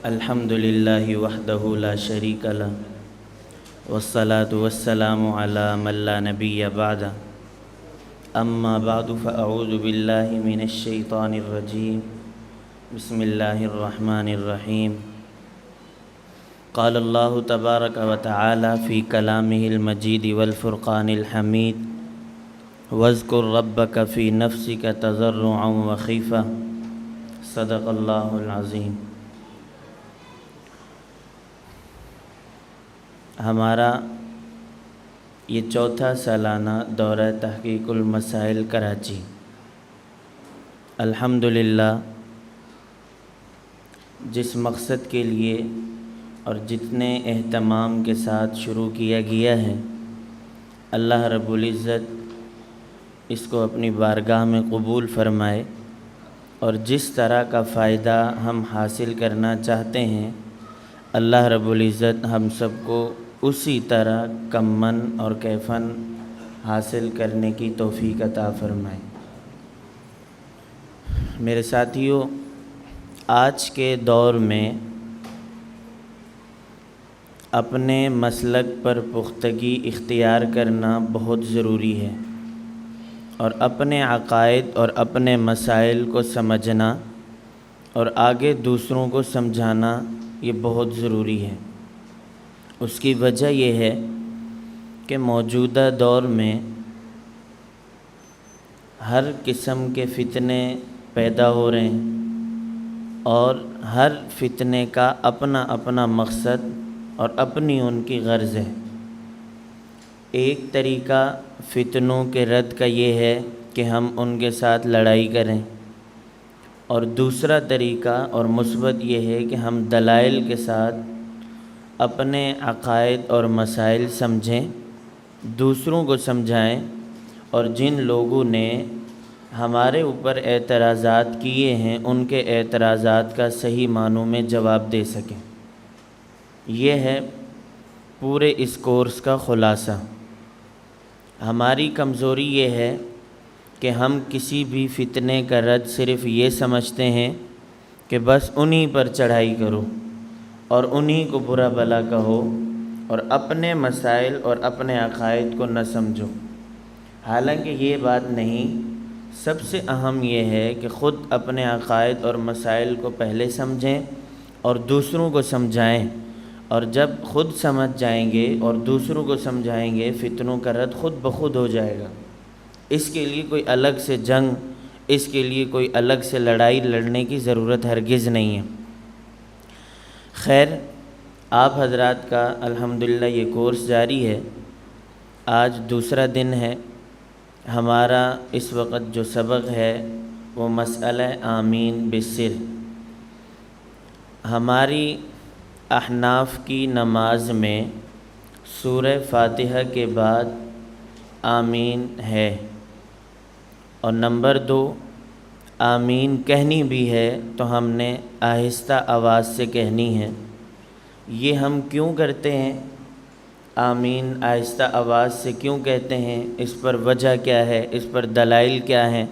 الحمد للہ وحدہ لا شریک لہ والصلاة والسلام علی من لا نبی بعدہ اما بعد فاعوذ باللہ من الشیطان الرجیم بسم اللہ الرحمن الرحیم قال اللہ تبارک و تعالی فی کلامہ المجید والفرقان الحمید واذکر ربک فی نفسک تضرعا وخیفہ صدق اللہ العظیم۔ ہمارا یہ چوتھا سالانہ دورہ تحقیق المسائل کراچی الحمدللہ جس مقصد کے لیے اور جتنے اہتمام کے ساتھ شروع کیا گیا ہے، اللہ رب العزت اس کو اپنی بارگاہ میں قبول فرمائے، اور جس طرح کا فائدہ ہم حاصل کرنا چاہتے ہیں اللہ رب العزت ہم سب کو اسی طرح کماً اور کیفاً حاصل کرنے کی توفیق عطا فرمائے۔ میرے ساتھیو، آج کے دور میں اپنے مسلک پر پختگی اختیار کرنا بہت ضروری ہے، اور اپنے عقائد اور اپنے مسائل کو سمجھنا اور آگے دوسروں کو سمجھانا یہ بہت ضروری ہے۔ اس کی وجہ یہ ہے کہ موجودہ دور میں ہر قسم کے فتنے پیدا ہو رہے ہیں، اور ہر فتنے کا اپنا اپنا مقصد اور اپنی ان کی غرض ہے۔ ایک طریقہ فتنوں کے رد کا یہ ہے کہ ہم ان کے ساتھ لڑائی کریں، اور دوسرا طریقہ اور مثبت یہ ہے کہ ہم دلائل کے ساتھ اپنے عقائد اور مسائل سمجھیں، دوسروں کو سمجھائیں، اور جن لوگوں نے ہمارے اوپر اعتراضات کیے ہیں ان کے اعتراضات کا صحیح معنوں میں جواب دے سکیں۔ یہ ہے پورے اس کورس کا خلاصہ۔ ہماری کمزوری یہ ہے کہ ہم کسی بھی فتنے کا رد صرف یہ سمجھتے ہیں کہ بس انہی پر چڑھائی کرو اور انہی کو برا بھلا کہو، اور اپنے مسائل اور اپنے عقائد کو نہ سمجھو۔ حالانکہ یہ بات نہیں، سب سے اہم یہ ہے کہ خود اپنے عقائد اور مسائل کو پہلے سمجھیں اور دوسروں کو سمجھائیں، اور جب خود سمجھ جائیں گے اور دوسروں کو سمجھائیں گے فتنوں کا رد خود بخود ہو جائے گا۔ اس کے لیے کوئی الگ سے جنگ، اس کے لیے کوئی الگ سے لڑائی لڑنے کی ضرورت ہرگز نہیں ہے۔ خیر، آپ حضرات کا الحمدللہ یہ کورس جاری ہے۔ آج دوسرا دن ہے۔ ہمارا اس وقت جو سبق ہے وہ مسئلہ آمین بالسر۔ ہماری احناف کی نماز میں سورہ فاتحہ کے بعد آمین ہے، اور نمبر 2 آمین کہنی بھی ہے تو ہم نے آہستہ آواز سے کہنی ہے۔ یہ ہم کیوں کرتے ہیں؟ آمین آہستہ آواز سے کیوں کہتے ہیں؟ اس پر وجہ کیا ہے؟ اس پر دلائل کیا ہیں؟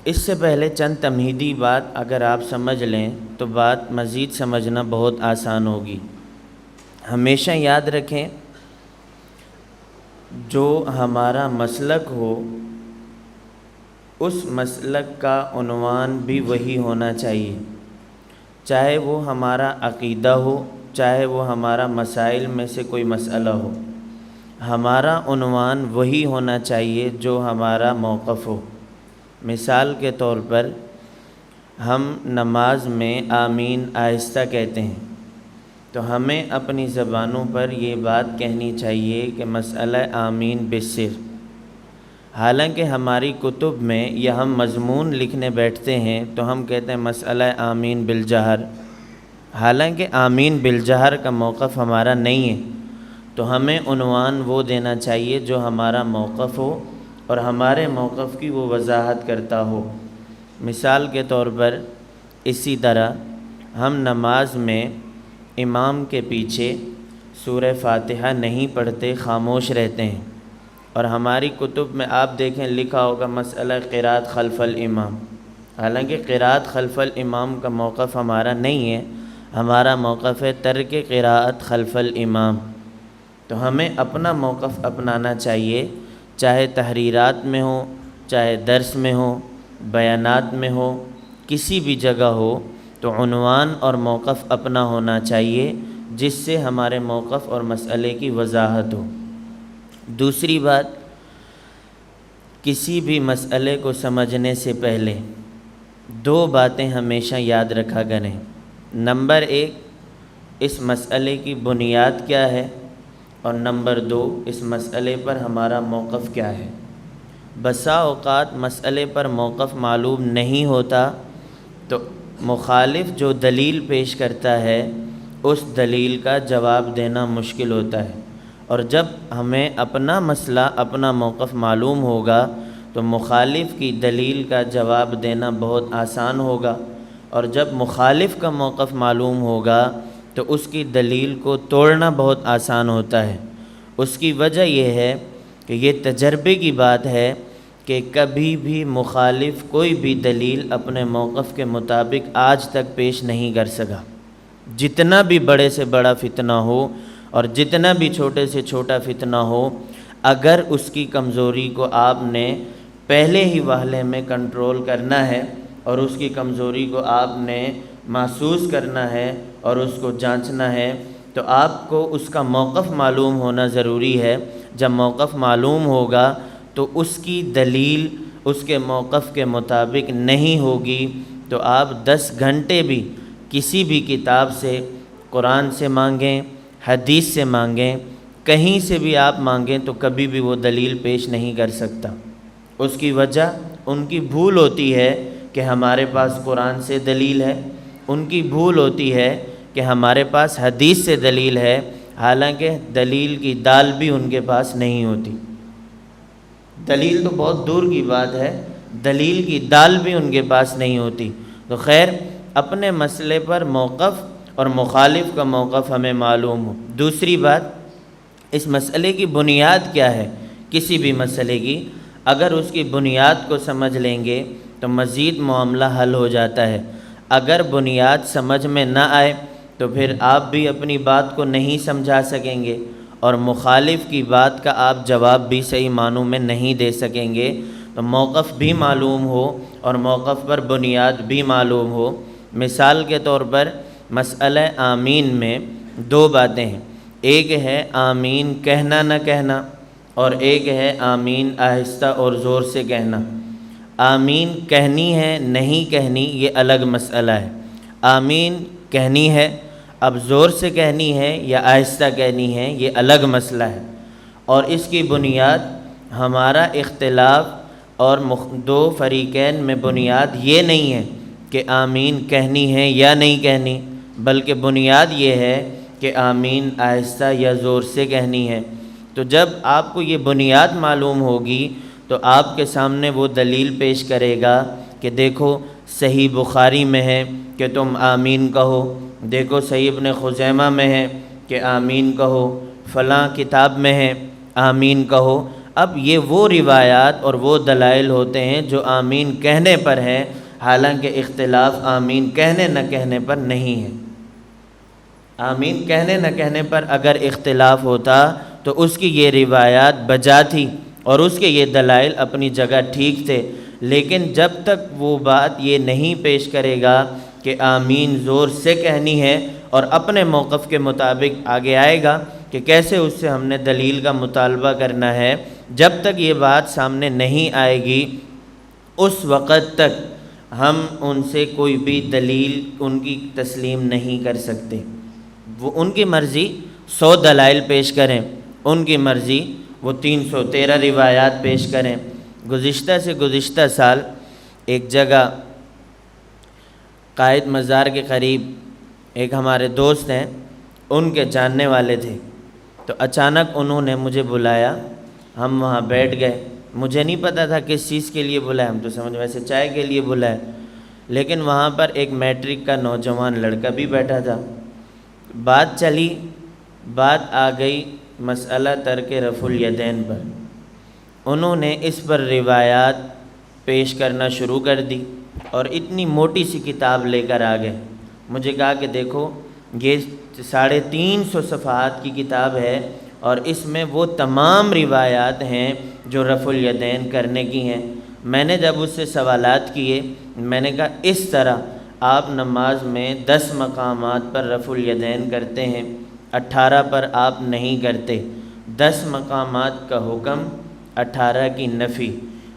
اس سے پہلے چند تمہیدی بات اگر آپ سمجھ لیں تو بات مزید سمجھنا بہت آسان ہوگی۔ ہمیشہ یاد رکھیں، جو ہمارا مسلک ہو اس مسلک کا عنوان بھی وہی ہونا چاہیے، چاہے وہ ہمارا عقیدہ ہو، چاہے وہ ہمارا مسائل میں سے کوئی مسئلہ ہو۔ ہمارا عنوان وہی ہونا چاہیے جو ہمارا موقف ہو۔ مثال کے طور پر ہم نماز میں آمین آہستہ کہتے ہیں، تو ہمیں اپنی زبانوں پر یہ بات کہنی چاہیے کہ مسئلہ آمین بالسر۔ حالانکہ ہماری کتب میں یا ہم مضمون لکھنے بیٹھتے ہیں تو ہم کہتے ہیں مسئلہ آمین بالجہر، حالانکہ آمین بالجہر کا موقف ہمارا نہیں ہے، تو ہمیں عنوان وہ دینا چاہیے جو ہمارا موقف ہو اور ہمارے موقف کی وہ وضاحت کرتا ہو۔ مثال کے طور پر اسی طرح ہم نماز میں امام کے پیچھے سورہ فاتحہ نہیں پڑھتے، خاموش رہتے ہیں، اور ہماری کتب میں آپ دیکھیں لکھا ہوگا مسئلہ قرات خلف الامام، حالانکہ قراءت خلف الامام کا موقف ہمارا نہیں ہے، ہمارا موقف ہے ترک قراءت خلف الامام۔ تو ہمیں اپنا موقف اپنانا چاہیے، چاہے تحریرات میں ہو، چاہے درس میں ہو، بیانات میں ہو، کسی بھی جگہ ہو، تو عنوان اور موقف اپنا ہونا چاہیے جس سے ہمارے موقف اور مسئلے کی وضاحت ہو۔ دوسری بات، کسی بھی مسئلے کو سمجھنے سے پہلے دو باتیں ہمیشہ یاد رکھا کریں۔ نمبر 1، اس مسئلے کی بنیاد کیا ہے، اور نمبر 2، اس مسئلے پر ہمارا موقف کیا ہے۔ بسا اوقات مسئلے پر موقف معلوم نہیں ہوتا تو مخالف جو دلیل پیش کرتا ہے اس دلیل کا جواب دینا مشکل ہوتا ہے، اور جب ہمیں اپنا مسئلہ اپنا موقف معلوم ہوگا تو مخالف کی دلیل کا جواب دینا بہت آسان ہوگا، اور جب مخالف کا موقف معلوم ہوگا تو اس کی دلیل کو توڑنا بہت آسان ہوتا ہے۔ اس کی وجہ یہ ہے کہ یہ تجربے کی بات ہے کہ کبھی بھی مخالف کوئی بھی دلیل اپنے موقف کے مطابق آج تک پیش نہیں کر سکا۔ جتنا بھی بڑے سے بڑا فتنہ ہو اور جتنا بھی چھوٹے سے چھوٹا فتنہ ہو، اگر اس کی کمزوری کو آپ نے پہلے ہی وہلے میں کنٹرول کرنا ہے اور اس کی کمزوری کو آپ نے محسوس کرنا ہے اور اس کو جانچنا ہے، تو آپ کو اس کا موقف معلوم ہونا ضروری ہے۔ جب موقف معلوم ہوگا تو اس کی دلیل اس کے موقف کے مطابق نہیں ہوگی تو آپ 10 گھنٹے بھی کسی بھی کتاب سے، قرآن سے مانگیں، حدیث سے مانگیں، کہیں سے بھی آپ مانگیں تو کبھی بھی وہ دلیل پیش نہیں کر سکتا۔ اس کی وجہ ان کی بھول ہوتی ہے کہ ہمارے پاس قرآن سے دلیل ہے، ان کی بھول ہوتی ہے کہ ہمارے پاس حدیث سے دلیل ہے، حالانکہ دلیل کی دال بھی ان کے پاس نہیں ہوتی۔ دلیل تو بہت دور کی بات ہے، دلیل کی دال بھی ان کے پاس نہیں ہوتی۔ تو خیر، اپنے مسئلے پر موقف اور مخالف کا موقف ہمیں معلوم ہو۔ دوسری بات، اس مسئلے کی بنیاد کیا ہے، کسی بھی مسئلے کی اگر اس کی بنیاد کو سمجھ لیں گے تو مزید معاملہ حل ہو جاتا ہے۔ اگر بنیاد سمجھ میں نہ آئے تو پھر آپ بھی اپنی بات کو نہیں سمجھا سکیں گے اور مخالف کی بات کا آپ جواب بھی صحیح معنوں میں نہیں دے سکیں گے۔ تو موقف بھی معلوم ہو اور موقف پر بنیاد بھی معلوم ہو۔ مثال کے طور پر مسئلہ آمین میں 2 باتیں ہیں، ایک ہے آمین کہنا نہ کہنا، اور ایک ہے آمین آہستہ اور زور سے کہنا۔ آمین کہنی ہے نہیں کہنی یہ الگ مسئلہ ہے۔ آمین کہنی ہے، اب زور سے کہنی ہے یا آہستہ کہنی ہے یہ الگ مسئلہ ہے، اور اس کی بنیاد ہمارا اختلاف اور 2 فریقین میں بنیاد یہ نہیں ہے کہ آمین کہنی ہے یا نہیں کہنی، بلکہ بنیاد یہ ہے کہ آمین آہستہ یا زور سے کہنی ہے۔ تو جب آپ کو یہ بنیاد معلوم ہوگی تو آپ کے سامنے وہ دلیل پیش کرے گا کہ دیکھو صحیح بخاری میں ہے کہ تم آمین کہو، دیکھو صحیح ابن خزیمہ میں ہے کہ آمین کہو، فلاں کتاب میں ہے آمین کہو۔ اب یہ وہ روایات اور وہ دلائل ہوتے ہیں جو آمین کہنے پر ہیں، حالانکہ اختلاف آمین کہنے نہ کہنے پر نہیں ہے۔ آمین کہنے نہ کہنے پر اگر اختلاف ہوتا تو اس کی یہ روایات بجا تھی اور اس کے یہ دلائل اپنی جگہ ٹھیک تھے، لیکن جب تک وہ بات یہ نہیں پیش کرے گا کہ آمین زور سے کہنی ہے اور اپنے موقف کے مطابق آگے آئے گا کہ کیسے اس سے ہم نے دلیل کا مطالبہ کرنا ہے، جب تک یہ بات سامنے نہیں آئے گی اس وقت تک ہم ان سے کوئی بھی دلیل ان کی تسلیم نہیں کر سکتے۔ وہ ان کی مرضی 100 دلائل پیش کریں، ان کی مرضی وہ 313 روایات پیش کریں۔ گزشتہ سال ایک جگہ قائد مزار کے قریب ایک ہمارے دوست ہیں، ان کے جاننے والے تھے، تو اچانک انہوں نے مجھے بلایا، ہم وہاں بیٹھ گئے۔ مجھے نہیں پتہ تھا کس چیز کے لیے بلایا، ہم تو سمجھ ویسے چائے کے لیے بلایا، لیکن وہاں پر ایک میٹرک کا نوجوان لڑکا بھی بیٹھا تھا۔ بات چلی، بات آ گئی مسئلہ ترک رفع الیدین پر۔ انہوں نے اس پر روایات پیش کرنا شروع کر دی اور اتنی موٹی سی کتاب لے کر آ گئے. مجھے کہا کہ دیکھو یہ 350 صفحات کی کتاب ہے اور اس میں وہ تمام روایات ہیں جو رفع الیدین کرنے کی ہیں. میں نے جب اس سے سوالات کیے، میں نے کہا اس طرح آپ نماز میں 10 مقامات پر رفع الیدین کرتے ہیں، 18 پر آپ نہیں کرتے. 10 مقامات کا حکم، 18 کی نفی،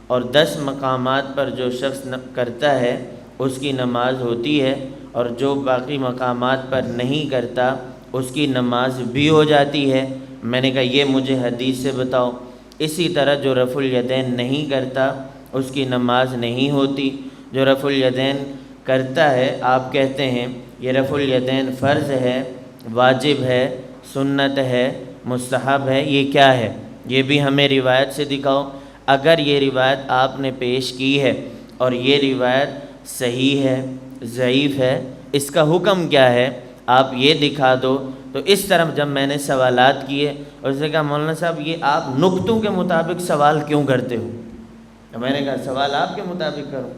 اور 10 مقامات پر جو شخص کرتا ہے اس کی نماز ہوتی ہے، اور جو باقی مقامات پر نہیں کرتا اس کی نماز بھی ہو جاتی ہے. میں نے کہا یہ مجھے حدیث سے بتاؤ. اسی طرح جو رفع الیدین نہیں کرتا اس کی نماز نہیں ہوتی. جو رفع الیدین کرتا ہے، آپ کہتے ہیں یہ رفع الیدین فرض ہے، واجب ہے، سنت ہے، مستحب ہے، یہ کیا ہے؟ یہ بھی ہمیں روایت سے دکھاؤ. اگر یہ روایت آپ نے پیش کی ہے اور یہ روایت صحیح ہے، ضعیف ہے، اس کا حکم کیا ہے، آپ یہ دکھا دو. تو اس طرح جب میں نے سوالات کیے، اور اس نے کہا مولانا صاحب یہ آپ نقطوں کے مطابق سوال کیوں کرتے ہو؟ میں نے کہا سوال آپ کے مطابق کرو.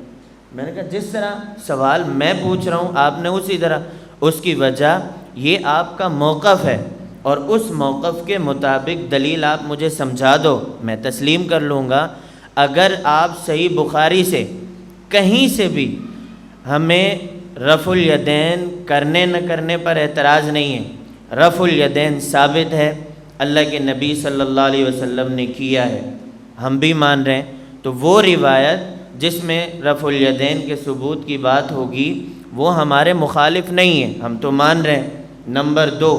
میں نے کہا جس طرح سوال میں پوچھ رہا ہوں آپ نے اسی طرح. اس کی وجہ یہ آپ کا موقف ہے، اور اس موقف کے مطابق دلیل آپ مجھے سمجھا دو، میں تسلیم کر لوں گا. اگر آپ صحیح بخاری سے کہیں سے بھی ہمیں رفع الیدین کرنے نہ کرنے پر اعتراض نہیں ہے، رفع الیدین ثابت ہے، اللہ کے نبی صلی اللہ علیہ وسلم نے کیا ہے، ہم بھی مان رہے ہیں، تو وہ روایت جس میں رفع الیدین کے ثبوت کی بات ہوگی وہ ہمارے مخالف نہیں ہے، ہم تو مان رہے ہیں. نمبر 2،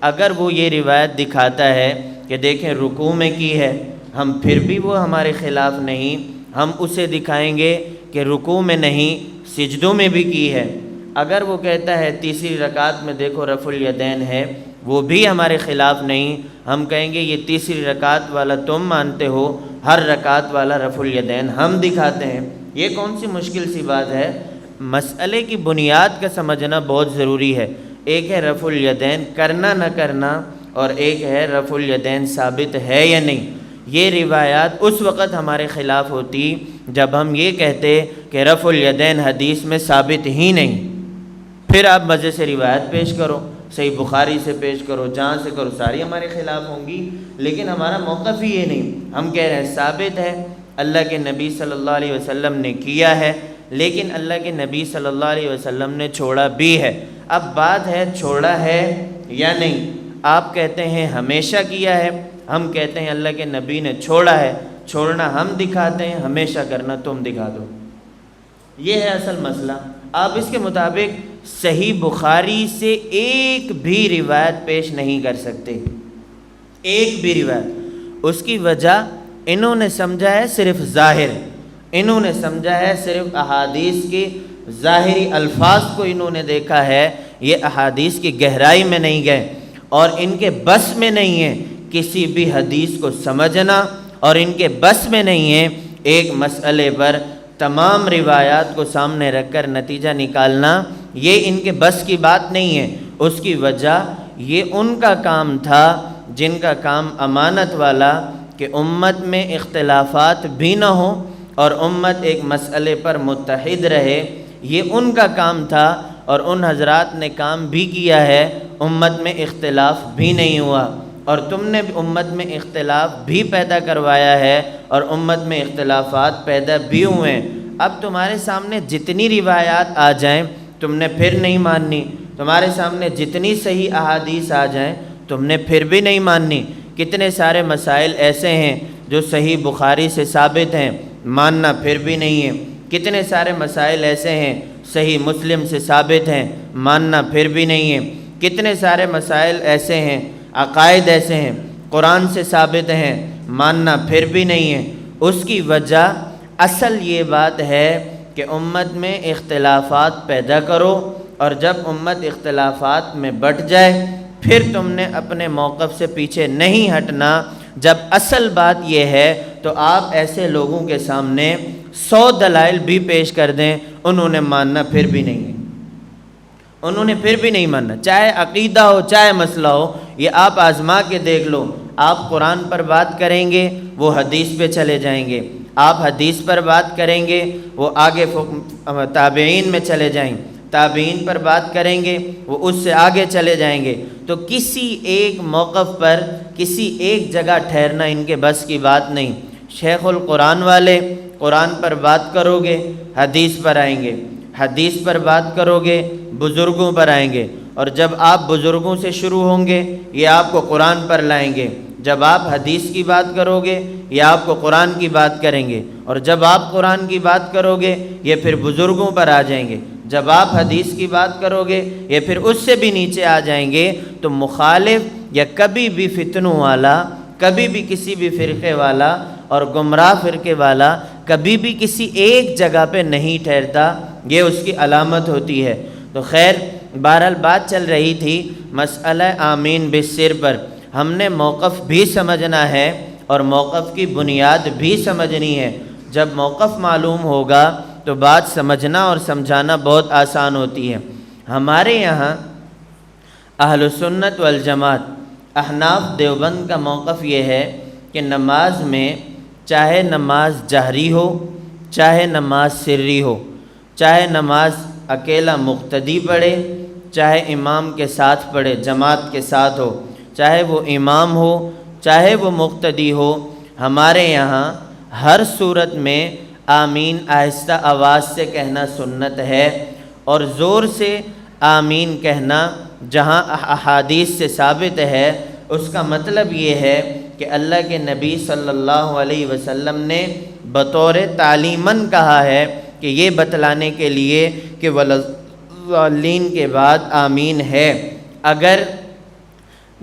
اگر وہ یہ روایت دکھاتا ہے کہ دیکھیں رکوع میں کی ہے، ہم پھر بھی وہ ہمارے خلاف نہیں، ہم اسے دکھائیں گے کہ رکوع میں نہیں سجدوں میں بھی کی ہے. اگر وہ کہتا ہے تیسری رکعت میں دیکھو رفع الیدین ہے، وہ بھی ہمارے خلاف نہیں، ہم کہیں گے یہ تیسری رکعت والا تم مانتے ہو، ہر رکعت والا رفع الیدین ہم دکھاتے ہیں. یہ کون سی مشکل سی بات ہے؟ مسئلے کی بنیاد کا سمجھنا بہت ضروری ہے. ایک ہے رفع الیدین کرنا نہ کرنا، اور ایک ہے رفع الیدین ثابت ہے یا نہیں. یہ روایات اس وقت ہمارے خلاف ہوتی جب ہم یہ کہتے کہ رفع الیدین حدیث میں ثابت ہی نہیں. پھر آپ مزے سے روایت پیش کرو، صحیح بخاری سے پیش کرو، جہاں سے کرو، ساری ہمارے خلاف ہوں گی. لیکن ہمارا موقف ہی یہ نہیں، ہم کہہ رہے ہیں ثابت ہے، اللہ کے نبی صلی اللہ علیہ وسلم نے کیا ہے، لیکن اللہ کے نبی صلی اللہ علیہ وسلم نے چھوڑا بھی ہے. اب بات ہے چھوڑا ہے یا نہیں. آپ کہتے ہیں ہمیشہ کیا ہے، ہم کہتے ہیں اللہ کے نبی نے چھوڑا ہے. چھوڑنا ہم دکھاتے ہیں، ہمیشہ کرنا تم دکھا دو. یہ ہے اصل مسئلہ. آپ اس کے مطابق صحیح بخاری سے ایک بھی روایت پیش نہیں کر سکتے، ایک بھی روایت. اس کی وجہ انہوں نے سمجھا ہے صرف ظاہر، انہوں نے سمجھا ہے صرف احادیث کی ظاہری الفاظ کو انہوں نے دیکھا ہے، یہ احادیث کی گہرائی میں نہیں گئے، اور ان کے بس میں نہیں ہے کسی بھی حدیث کو سمجھنا، اور ان کے بس میں نہیں ہے ایک مسئلے پر تمام روایات کو سامنے رکھ کر نتیجہ نکالنا. یہ ان کے بس کی بات نہیں ہے. اس کی وجہ یہ ان کا کام تھا جن کا کام امانت والا، کہ امت میں اختلافات بھی نہ ہوں اور امت ایک مسئلے پر متحد رہے. یہ ان کا کام تھا، اور ان حضرات نے کام بھی کیا ہے، امت میں اختلاف بھی نہیں ہوا. اور تم نے امت میں اختلاف بھی پیدا کروایا ہے، اور امت میں اختلافات پیدا بھی ہوئے ہیں. اب تمہارے سامنے جتنی روایات آ جائیں تم نے پھر نہیں ماننی، تمہارے سامنے جتنی صحیح احادیث آ جائیں تم نے پھر بھی نہیں ماننی. کتنے سارے مسائل ایسے ہیں جو صحیح بخاری سے ثابت ہیں، ماننا پھر بھی نہیں ہے. کتنے سارے مسائل ایسے ہیں صحیح مسلم سے ثابت ہیں، ماننا پھر بھی نہیں ہے. کتنے سارے مسائل ایسے ہیں، عقائد ایسے ہیں قرآن سے ثابت ہیں، ماننا پھر بھی نہیں ہے. اس کی وجہ اصل یہ بات ہے کہ امت میں اختلافات پیدا کرو، اور جب امت اختلافات میں بٹ جائے پھر تم نے اپنے موقف سے پیچھے نہیں ہٹنا. جب اصل بات یہ ہے تو آپ ایسے لوگوں کے سامنے 100 دلائل بھی پیش کر دیں، انہوں نے ماننا پھر بھی نہیں ہے، انہوں نے پھر بھی نہیں ماننا. چاہے عقیدہ ہو چاہے مسئلہ ہو، یہ آپ آزما کے دیکھ لو. آپ قرآن پر بات کریں گے وہ حدیث پہ چلے جائیں گے، آپ حدیث پر بات کریں گے وہ آگے تابعین میں چلے جائیں، تابعین پر بات کریں گے وہ اس سے آگے چلے جائیں گے۔ تو کسی ایک موقف پر کسی ایک جگہ ٹھہرنا ان کے بس کی بات نہیں۔ شیخ القرآن والے قرآن پر بات کرو گے حدیث پر آئیں گے، حدیث پر بات کرو گے بزرگوں پر آئیں گے، اور جب آپ بزرگوں سے شروع ہوں گے یہ آپ کو قرآن پر لائیں گے، جب آپ حدیث کی بات کرو گے یہ آپ کو قرآن کی بات کریں گے، اور جب آپ قرآن کی بات کرو گے یہ پھر بزرگوں پر آ جائیں گے، جب آپ حدیث کی بات کرو گے یہ پھر اس سے بھی نیچے آ جائیں گے۔ تو مخالف یا کبھی بھی فتنوں والا، کبھی بھی کسی بھی فرقے والا اور گمراہ فرقے والا کبھی بھی کسی ایک جگہ پہ نہیں ٹھہرتا، یہ اس کی علامت ہوتی ہے۔ تو خیر بہرحال بات چل رہی تھی مسئلہ آمین بالسر پر۔ ہم نے موقف بھی سمجھنا ہے اور موقف کی بنیاد بھی سمجھنی ہے۔ جب موقف معلوم ہوگا تو بات سمجھنا اور سمجھانا بہت آسان ہوتی ہے۔ ہمارے یہاں اہل سنت والجماعت احناف دیوبند کا موقف یہ ہے کہ نماز میں چاہے نماز جہری ہو چاہے نماز سری ہو، چاہے نماز اکیلا مقتدی پڑھے چاہے امام کے ساتھ پڑھے، جماعت کے ساتھ ہو، چاہے وہ امام ہو چاہے وہ مقتدی ہو، ہمارے یہاں ہر صورت میں آمین آہستہ آواز سے کہنا سنت ہے، اور زور سے آمین کہنا جہاں احادیث سے ثابت ہے اس کا مطلب یہ ہے کہ اللہ کے نبی صلی اللہ علیہ وسلم نے بطور تعلیماً کہا ہے کہ یہ بتلانے کے لیے کہ وَلَضَّالِّينَ کے بعد آمین ہے۔ اگر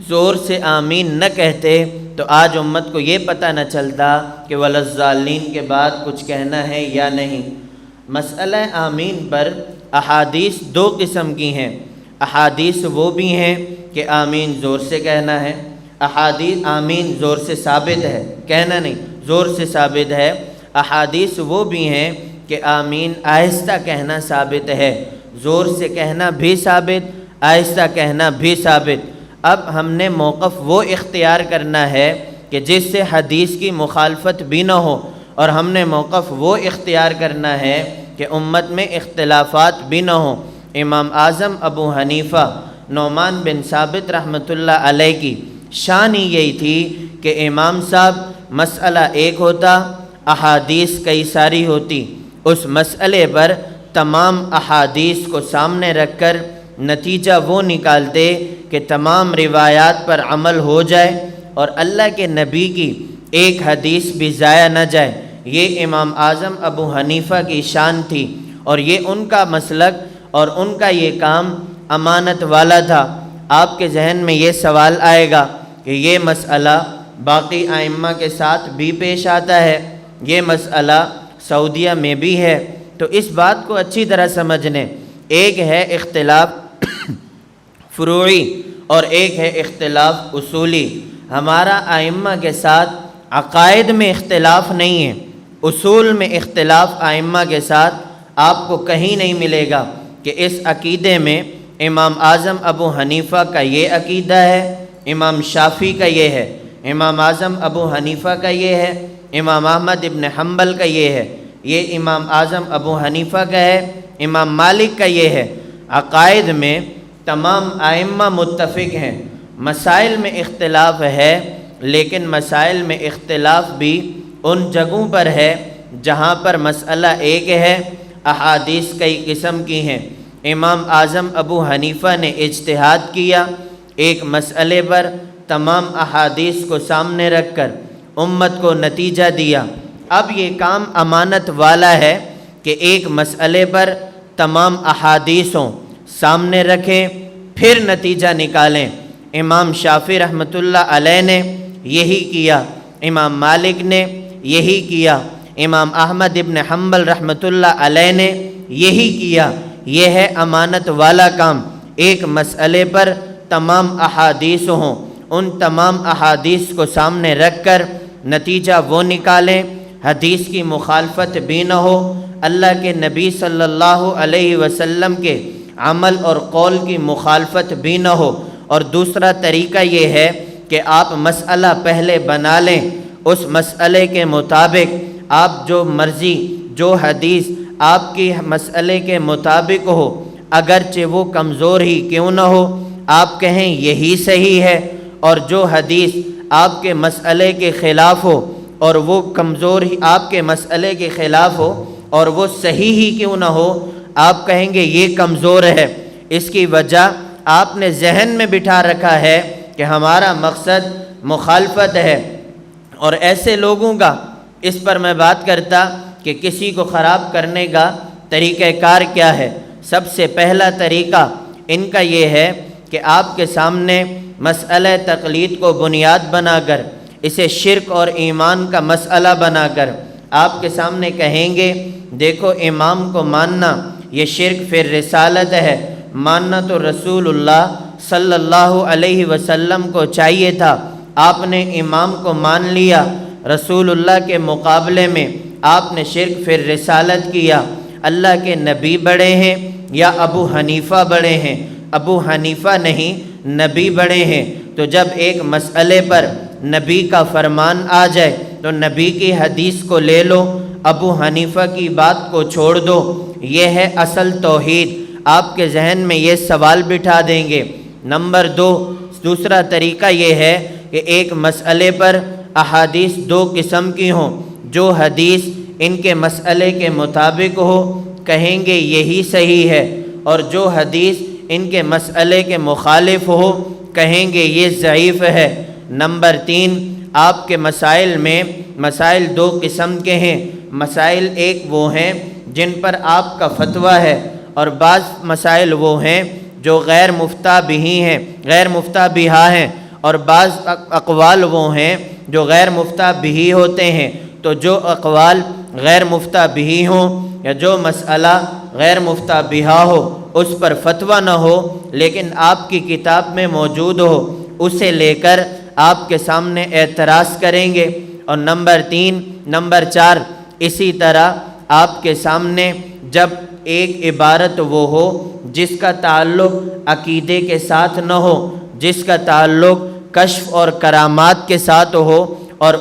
زور سے آمین نہ کہتے تو آج امت کو یہ پتہ نہ چلتا کہ وَلَضَّالِّينَ کے بعد کچھ کہنا ہے یا نہیں۔ مسئلہ آمین پر احادیث دو قسم کی ہیں۔ احادیث وہ بھی ہیں کہ آمین زور سے کہنا ہے، احادیث آمین زور سے ثابت ہے، کہنا نہیں زور سے ثابت ہے۔ احادیث وہ بھی ہیں کہ آمین آہستہ کہنا ثابت ہے، زور سے کہنا بھی ثابت، آہستہ کہنا بھی ثابت۔ اب ہم نے موقف وہ اختیار کرنا ہے کہ جس سے حدیث کی مخالفت بھی نہ ہو، اور ہم نے موقف وہ اختیار کرنا ہے کہ امت میں اختلافات بھی نہ ہوں۔ امام اعظم ابو حنیفہ نعمان بن ثابت رحمۃ اللہ علیہ کی شان ہی یہی تھی کہ امام صاحب مسئلہ ایک ہوتا، احادیث کئی ساری ہوتی، اس مسئلے پر تمام احادیث کو سامنے رکھ کر نتیجہ وہ نکالتے کہ تمام روایات پر عمل ہو جائے اور اللہ کے نبی کی ایک حدیث بھی ضائع نہ جائے۔ یہ امام اعظم ابو حنیفہ کی شان تھی، اور یہ ان کا مسلک اور ان کا یہ کام امانت والا تھا۔ آپ کے ذہن میں یہ سوال آئے گا کہ یہ مسئلہ باقی ائمہ کے ساتھ بھی پیش آتا ہے، یہ مسئلہ سعودیہ میں بھی ہے، تو اس بات کو اچھی طرح سمجھ لیں۔ ایک ہے اختلاف فروعی اور ایک ہے اختلاف اصولی۔ ہمارا ائمہ کے ساتھ عقائد میں اختلاف نہیں ہے، اصول میں اختلاف ائمہ کے ساتھ آپ کو کہیں نہیں ملے گا کہ اس عقیدے میں امام اعظم ابو حنیفہ کا یہ عقیدہ ہے، امام شافعی کا یہ ہے، امام اعظم ابو حنیفہ کا یہ ہے، امام احمد ابن حنبل کا یہ ہے، یہ امام اعظم ابو حنیفہ کا ہے، امام مالک کا یہ ہے۔ عقائد میں تمام ائمہ متفق ہیں، مسائل میں اختلاف ہے، لیکن مسائل میں اختلاف بھی ان جگہوں پر ہے جہاں پر مسئلہ ایک ہے، احادیث کئی قسم کی ہیں۔ امام اعظم ابو حنیفہ نے اجتہاد کیا ایک مسئلے پر، تمام احادیث کو سامنے رکھ کر امت کو نتیجہ دیا۔ اب یہ کام امانت والا ہے کہ ایک مسئلے پر تمام احادیث ہوں، سامنے رکھیں پھر نتیجہ نکالیں۔ امام شافعی رحمۃ اللہ علیہ نے یہی کیا، امام مالک نے یہی کیا، امام احمد ابن حنبل رحمۃ اللہ علیہ نے یہی کیا۔ یہ ہے امانت والا کام، ایک مسئلے پر تمام احادیث ہوں، ان تمام احادیث کو سامنے رکھ کر نتیجہ وہ نکالیں، حدیث کی مخالفت بھی نہ ہو، اللہ کے نبی صلی اللہ علیہ وسلم کے عمل اور قول کی مخالفت بھی نہ ہو۔ اور دوسرا طریقہ یہ ہے کہ آپ مسئلہ پہلے بنا لیں، اس مسئلے کے مطابق آپ جو مرضی جو حدیث آپ کی مسئلے کے مطابق ہو، اگرچہ وہ کمزور ہی کیوں نہ ہو، آپ کہیں یہی صحیح ہے، اور جو حدیث آپ کے مسئلے کے خلاف ہو اور وہ کمزور ہی آپ کے مسئلے کے خلاف ہو اور وہ صحیح ہی کیوں نہ ہو، آپ کہیں گے یہ کمزور ہے۔ اس کی وجہ آپ نے ذہن میں بٹھا رکھا ہے کہ ہمارا مقصد مخالفت ہے۔ اور ایسے لوگوں کا اس پر میں بات کرتا کہ کسی کو خراب کرنے کا طریقہ کار کیا ہے۔ سب سے پہلا طریقہ ان کا یہ ہے کہ آپ کے سامنے مسئلہ تقلید کو بنیاد بنا کر، اسے شرک اور ایمان کا مسئلہ بنا کر آپ کے سامنے کہیں گے، دیکھو امام کو ماننا یہ شرک فی الرسالت ہے، ماننا تو رسول اللہ صلی اللہ علیہ وسلم کو چاہیے تھا، آپ نے امام کو مان لیا، رسول اللہ کے مقابلے میں آپ نے شرک فی الرسالت کیا۔ اللہ کے نبی بڑے ہیں یا ابو حنیفہ بڑے ہیں؟ ابو حنیفہ نہیں، نبی بڑے ہیں۔ تو جب ایک مسئلے پر نبی کا فرمان آ جائے تو نبی کی حدیث کو لے لو، ابو حنیفہ کی بات کو چھوڑ دو۔ یہ ہے اصل توحید۔ آپ کے ذہن میں یہ سوال بٹھا دیں گے۔ نمبر دوسرا طریقہ یہ ہے کہ ایک مسئلے پر احادیث دو قسم کی ہوں، جو حدیث ان کے مسئلے کے مطابق ہو کہیں گے یہی صحیح ہے، اور جو حدیث ان کے مسئلے کے مخالف ہو کہیں گے یہ ضعیف ہے۔ نمبر 3، آپ کے مسائل میں مسائل دو قسم کے ہیں۔ مسائل ایک وہ ہیں جن پر آپ کا فتویٰ ہے، اور بعض مسائل وہ ہیں جو غیر مفتیٰ بہا ہیں، اور بعض اقوال وہ ہیں جو غیر مفتیٰ بہی ہوتے ہیں۔ تو جو اقوال غیر مفتیٰ بہی ہوں یا جو مسئلہ غیر مفتیٰ بہا ہو اس پر فتویٰ نہ ہو لیکن آپ کی کتاب میں موجود ہو، اسے لے کر آپ کے سامنے اعتراض کریں گے۔ اور نمبر 4 اسی طرح آپ کے سامنے جب ایک عبارت وہ ہو جس کا تعلق عقیدے کے ساتھ نہ ہو، جس کا تعلق کشف اور کرامات کے ساتھ ہو، اور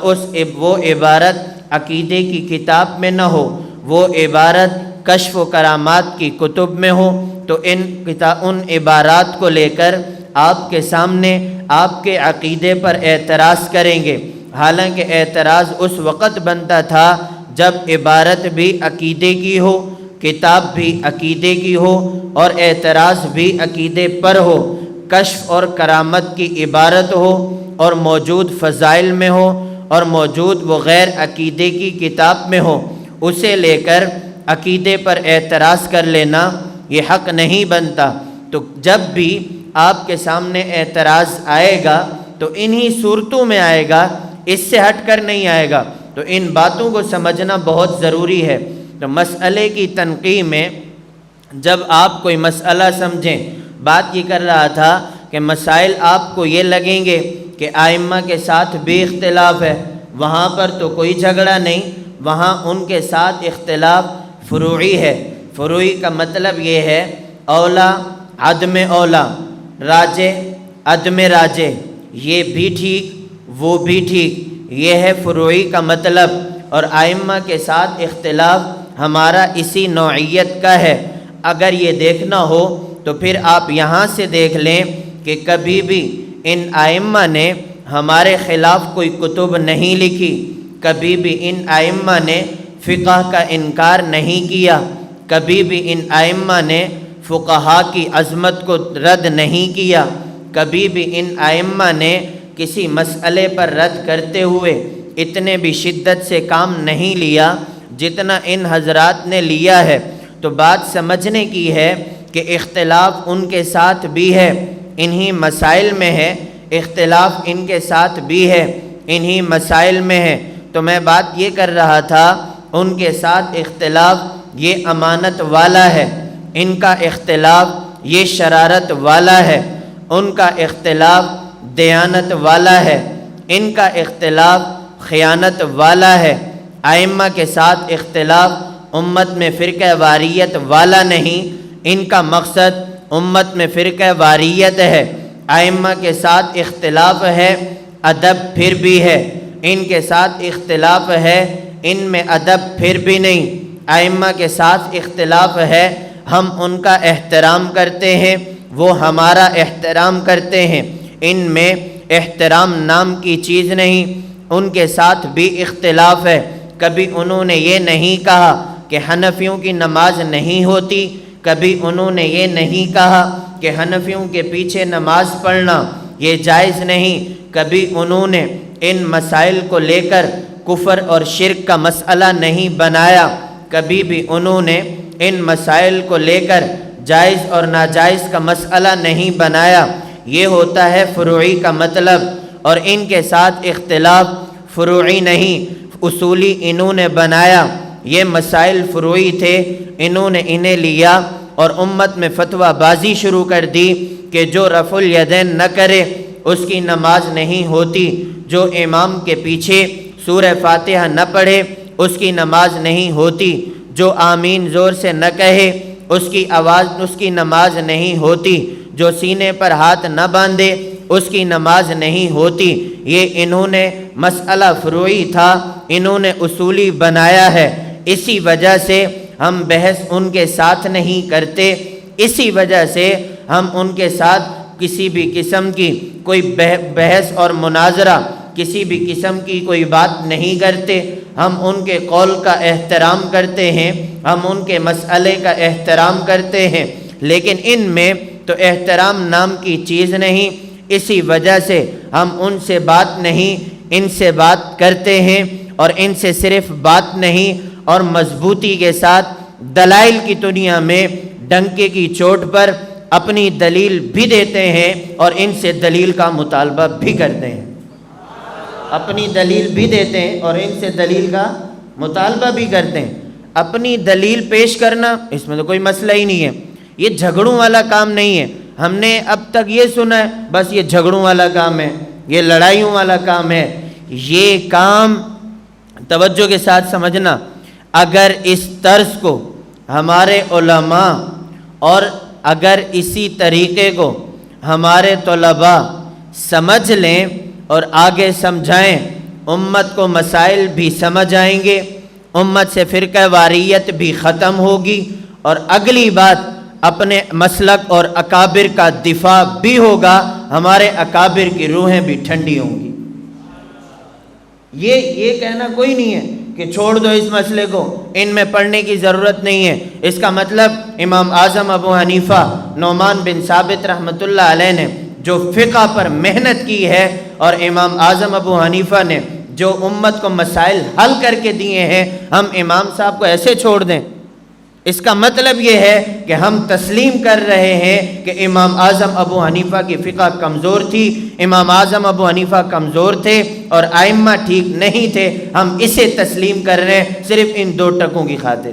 وہ عبارت عقیدے کی کتاب میں نہ ہو، وہ عبارت کشف و کرامات کی کتب میں ہو، تو ان عبارات کو لے کر آپ کے سامنے آپ کے عقیدے پر اعتراض کریں گے۔ حالانکہ اعتراض اس وقت بنتا تھا جب عبارت بھی عقیدے کی ہو، کتاب بھی عقیدے کی ہو، اور اعتراض بھی عقیدے پر ہو، کشف اور کرامت کی عبارت ہو اور موجود فضائل میں ہو اور موجود وہ غیر عقیدے کی کتاب میں ہو، اسے لے کر عقیدے پر اعتراض کر لینا یہ حق نہیں بنتا۔ تو جب بھی آپ کے سامنے اعتراض آئے گا تو انہی صورتوں میں آئے گا، اس سے ہٹ کر نہیں آئے گا۔ تو ان باتوں کو سمجھنا بہت ضروری ہے۔ تو مسئلے کی تنقیح میں جب آپ کوئی مسئلہ سمجھیں، بات یہ کر رہا تھا کہ مسائل آپ کو یہ لگیں گے کہ ائمہ کے ساتھ بھی اختلاف ہے، وہاں پر تو کوئی جھگڑا نہیں، وہاں ان کے ساتھ اختلاف فروعی ہے۔ فروعی کا مطلب یہ ہے اولا عدم اولا، راجے عدم راجے، یہ بھی ٹھیک وہ بھی ٹھیک، یہ ہے فروعی کا مطلب۔ اور ائمہ کے ساتھ اختلاف ہمارا اسی نوعیت کا ہے۔ اگر یہ دیکھنا ہو تو پھر آپ یہاں سے دیکھ لیں کہ کبھی بھی ان ائمہ نے ہمارے خلاف کوئی کتب نہیں لکھی، کبھی بھی ان ائمہ نے فقہ کا انکار نہیں کیا، کبھی بھی ان ائمہ نے فقہا کی عظمت کو رد نہیں کیا، کبھی بھی ان ائمہ نے کسی مسئلے پر رد کرتے ہوئے اتنے بھی شدت سے کام نہیں لیا جتنا ان حضرات نے لیا ہے۔ تو بات سمجھنے کی ہے کہ اختلاف ان کے ساتھ بھی ہے، انہی مسائل میں ہے، اختلاف ان کے ساتھ بھی ہے، انہی مسائل میں ہے۔ تو میں بات یہ کر رہا تھا ان کے ساتھ اختلاف یہ امانت والا ہے، ان کا اختلاف یہ شرارت والا ہے، ان کا اختلاف دیانت والا ہے، ان کا اختلاف خیانت والا ہے۔ ائمہ کے ساتھ اختلاف امت میں فرقہ واریت والا نہیں، ان کا مقصد امت میں فرقہ واریت ہے۔ ائمہ کے ساتھ اختلاف ہے، ادب پھر بھی ہے، ان کے ساتھ اختلاف ہے، ان میں ادب پھر بھی نہیں، ائمہ کے ساتھ اختلاف ہے، ہم ان کا احترام کرتے ہیں، وہ ہمارا احترام کرتے ہیں، ان میں احترام نام کی چیز نہیں، ان کے ساتھ بھی اختلاف ہے۔ کبھی انہوں نے یہ نہیں کہا کہ حنفیوں کی نماز نہیں ہوتی، کبھی انہوں نے یہ نہیں کہا کہ حنفیوں کے پیچھے نماز پڑھنا یہ جائز نہیں، کبھی انہوں نے ان مسائل کو لے کر کفر اور شرک کا مسئلہ نہیں بنایا، کبھی بھی انہوں نے ان مسائل کو لے کر جائز اور ناجائز کا مسئلہ نہیں بنایا۔ یہ ہوتا ہے فروعی کا مطلب، اور ان کے ساتھ اختلاف فروعی نہیں اصولی انہوں نے بنایا۔ یہ مسائل فروعی تھے، انہوں نے انہیں لیا اور امت میں فتویٰ بازی شروع کر دی کہ جو رفع الیدین نہ کرے اس کی نماز نہیں ہوتی، جو امام کے پیچھے سورہ فاتحہ نہ پڑھے اس کی نماز نہیں ہوتی، جو آمین زور سے نہ کہے اس کی نماز نہیں ہوتی، جو سینے پر ہاتھ نہ باندھے اس کی نماز نہیں ہوتی۔ یہ انہوں نے مسئلہ فروعی تھا، انہوں نے اصولی بنایا ہے، اسی وجہ سے ہم بحث ان کے ساتھ نہیں کرتے، اسی وجہ سے ہم ان کے ساتھ کسی بھی قسم کی کوئی بحث اور مناظرہ، کسی بھی قسم کی کوئی بات نہیں کرتے۔ ہم ان کے قول کا احترام کرتے ہیں، ہم ان کے مسئلے کا احترام کرتے ہیں، لیکن ان میں تو احترام نام کی چیز نہیں، اسی وجہ سے ہم ان سے بات نہیں، ان سے بات کرتے ہیں، اور ان سے صرف بات نہیں اور مضبوطی کے ساتھ دلائل کی دنیا میں ڈنکے کی چوٹ پر اپنی دلیل بھی دیتے ہیں اور ان سے دلیل کا مطالبہ بھی کرتے ہیں، اپنی دلیل بھی دیتے ہیں اور ان سے دلیل کا مطالبہ بھی کرتے ہیں۔ اپنی دلیل پیش کرنا اس میں تو کوئی مسئلہ ہی نہیں ہے، یہ جھگڑوں والا کام نہیں ہے۔ ہم نے اب تک یہ سنا ہے بس یہ جھگڑوں والا کام ہے، یہ لڑائیوں والا کام ہے۔ یہ کام توجہ کے ساتھ سمجھنا، اگر اس طرز کو ہمارے علماء اور اگر اسی طریقے کو ہمارے طلباء سمجھ لیں اور آگے سمجھائیں، امت کو مسائل بھی سمجھ آئیں گے، امت سے فرقہ واریت بھی ختم ہوگی، اور اگلی بات اپنے مسلک اور اکابر کا دفاع بھی ہوگا، ہمارے اکابر کی روحیں بھی ٹھنڈی ہوں گی۔ یہ کہنا کوئی نہیں ہے کہ چھوڑ دو اس مسئلے کو، ان میں پڑھنے کی ضرورت نہیں ہے، اس کا مطلب امام اعظم ابو حنیفہ نعمان بن ثابت رحمۃ اللہ علیہ نے جو فقہ پر محنت کی ہے، اور امام اعظم ابو حنیفہ نے جو امت کو مسائل حل کر کے دیے ہیں، ہم امام صاحب کو ایسے چھوڑ دیں؟ اس کا مطلب یہ ہے کہ ہم تسلیم کر رہے ہیں کہ امام اعظم ابو حنیفہ کی فقہ کمزور تھی، امام اعظم ابو حنیفہ کمزور تھے اور ائمہ ٹھیک نہیں تھے، ہم اسے تسلیم کر رہے ہیں صرف ان دو ٹکوں کی خاطر۔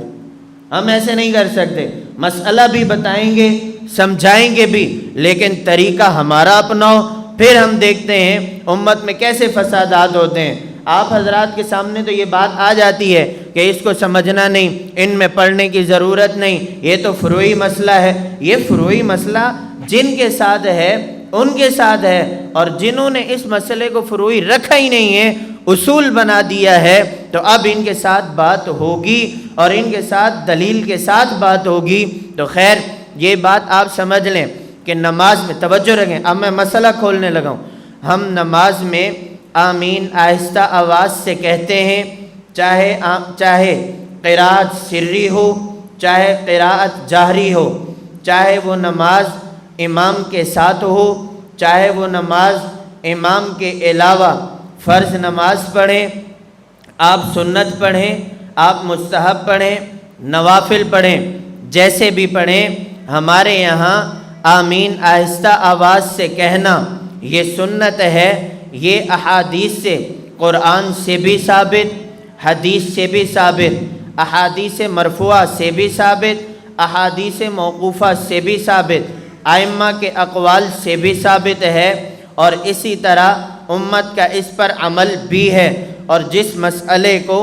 ہم ایسے نہیں کر سکتے، مسئلہ بھی بتائیں گے، سمجھائیں گے بھی، لیکن طریقہ ہمارا اپناؤ، پھر ہم دیکھتے ہیں امت میں کیسے فسادات ہوتے ہیں۔ آپ حضرات کے سامنے تو یہ بات آ جاتی ہے کہ اس کو سمجھنا نہیں، ان میں پڑھنے کی ضرورت نہیں، یہ تو فروعی مسئلہ ہے۔ یہ فروعی مسئلہ جن کے ساتھ ہے ان کے ساتھ ہے، اور جنہوں نے اس مسئلے کو فروعی رکھا ہی نہیں ہے، اصول بنا دیا ہے، تو اب ان کے ساتھ بات ہوگی اور ان کے ساتھ دلیل کے ساتھ بات ہوگی۔ تو خیر یہ بات آپ سمجھ لیں کہ نماز میں توجہ رکھیں۔ اب میں مسئلہ کھولنے لگا ہوں۔ ہم نماز میں آمین آہستہ آواز سے کہتے ہیں، چاہے قراءت سری ہو، چاہے قراءت جہری ہو، چاہے وہ نماز امام کے ساتھ ہو، چاہے وہ نماز امام کے علاوہ فرض نماز پڑھیں، آپ سنت پڑھیں، آپ مستحب پڑھیں، نوافل پڑھیں، جیسے بھی پڑھیں، ہمارے یہاں آمین آہستہ آواز سے کہنا یہ سنت ہے۔ یہ احادیث سے، قرآن سے بھی ثابت، حدیث سے بھی ثابت، احادیث مرفوعہ سے بھی ثابت، احادیث موقوفہ سے بھی ثابت، ائمہ کے اقوال سے بھی ثابت ہے، اور اسی طرح امت کا اس پر عمل بھی ہے۔ اور جس مسئلے کو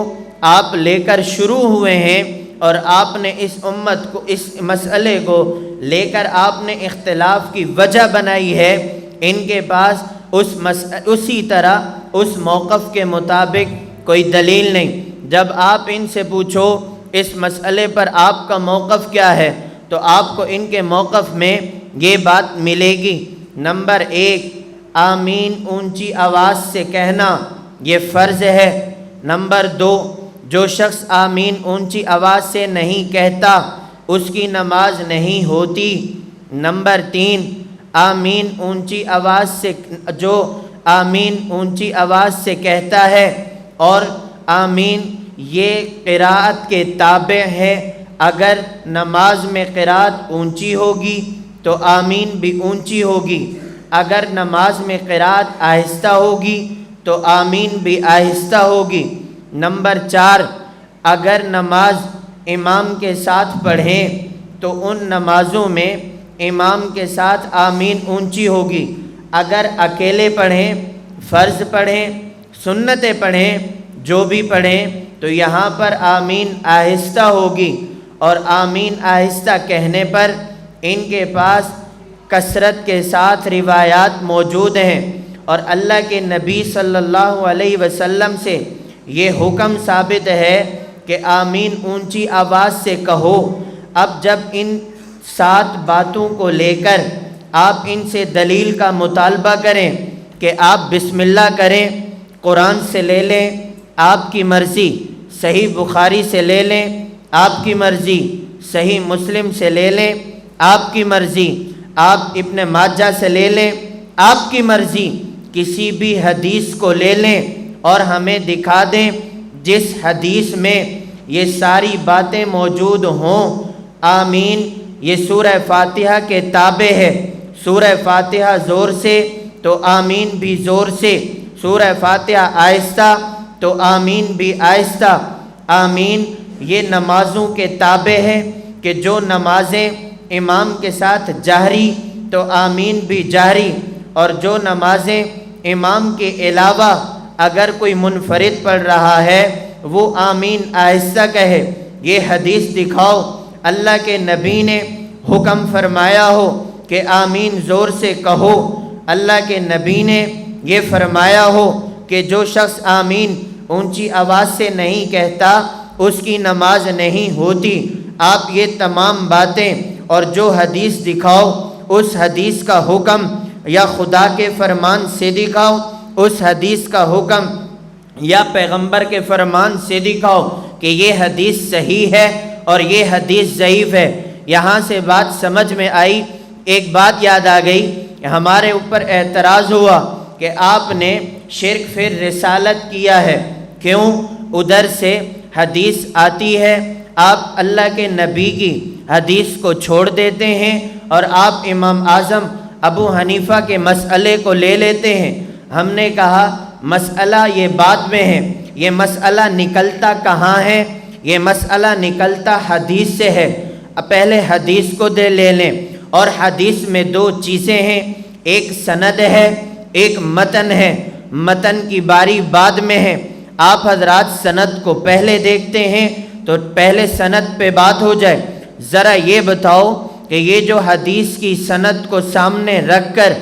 آپ لے کر شروع ہوئے ہیں اور آپ نے اس امت کو اس مسئلے کو لے کر آپ نے اختلاف کی وجہ بنائی ہے، ان کے پاس اسی طرح اس موقف کے مطابق کوئی دلیل نہیں۔ جب آپ ان سے پوچھو اس مسئلے پر آپ کا موقف کیا ہے تو آپ کو ان کے موقف میں یہ بات ملے گی۔ نمبر 1، آمین اونچی آواز سے کہنا یہ فرض ہے۔ نمبر 2، جو شخص آمین اونچی آواز سے نہیں کہتا اس کی نماز نہیں ہوتی۔ نمبر 3، آمین اونچی آواز سے جو آمین اونچی آواز سے کہتا ہے اور آمین یہ قراءت کے تابع ہے، اگر نماز میں قراءت اونچی ہوگی تو آمین بھی اونچی ہوگی، اگر نماز میں قراءت آہستہ ہوگی تو آمین بھی آہستہ ہوگی۔ نمبر 4، اگر نماز امام کے ساتھ پڑھیں تو ان نمازوں میں امام کے ساتھ آمین اونچی ہوگی، اگر اکیلے پڑھیں، فرض پڑھیں، سنتیں پڑھیں، جو بھی پڑھیں تو یہاں پر آمین آہستہ ہوگی۔ اور آمین آہستہ کہنے پر ان کے پاس کثرت کے ساتھ روایات موجود ہیں، اور اللہ کے نبی صلی اللہ علیہ وسلم سے یہ حکم ثابت ہے کہ آمین اونچی آواز سے کہو۔ اب جب ان 7 باتوں کو لے کر آپ ان سے دلیل کا مطالبہ کریں کہ آپ بسم اللہ کریں، قرآن سے لے لیں آپ کی مرضی، صحیح بخاری سے لے لیں آپ کی مرضی، صحیح مسلم سے لے لیں آپ کی مرضی، آپ ابن ماجہ سے لے لیں آپ کی مرضی، کسی بھی حدیث کو لے لیں اور ہمیں دکھا دیں جس حدیث میں یہ ساری باتیں موجود ہوں۔ آمین یہ سورہ فاتحہ کے تابع ہے، سورہ فاتحہ زور سے تو آمین بھی زور سے، سورہ فاتحہ آہستہ تو آمین بھی آہستہ۔ آمین یہ نمازوں کے تابع ہے کہ جو نمازیں امام کے ساتھ جہری تو آمین بھی جہری، اور جو نمازیں امام کے علاوہ اگر کوئی منفرد پڑھ رہا ہے وہ آمین آہستہ کہے۔ یہ حدیث دکھاؤ اللہ کے نبی نے حکم فرمایا ہو کہ آمین زور سے کہو، اللہ کے نبی نے یہ فرمایا ہو کہ جو شخص آمین اونچی آواز سے نہیں کہتا اس کی نماز نہیں ہوتی۔ آپ یہ تمام باتیں اور جو حدیث دکھاؤ اس حدیث کا حکم یا خدا کے فرمان سے دکھاؤ اس حدیث کا حکم، یا پیغمبر کے فرمان سے دکھاؤ کہ یہ حدیث صحیح ہے اور یہ حدیث ضعیف ہے۔ یہاں سے بات سمجھ میں آئی، ایک بات یاد آ گئی، ہمارے اوپر اعتراض ہوا کہ آپ نے شرک فی رسالت کیا ہے، کیوں؟ ادھر سے حدیث آتی ہے، آپ اللہ کے نبی کی حدیث کو چھوڑ دیتے ہیں اور آپ امام اعظم ابو حنیفہ کے مسئلے کو لے لیتے ہیں۔ ہم نے کہا مسئلہ یہ بعد میں ہے، یہ مسئلہ نکلتا کہاں ہے؟ یہ مسئلہ نکلتا حدیث سے ہے۔ اب پہلے حدیث کو لے لیں، اور حدیث میں 2 چیزیں ہیں، ایک سند ہے ایک متن ہے۔ متن کی باری بعد میں ہے، آپ حضرات سند کو پہلے دیکھتے ہیں تو پہلے سند پہ بات ہو جائے۔ ذرا یہ بتاؤ کہ یہ جو حدیث کی سند کو سامنے رکھ کر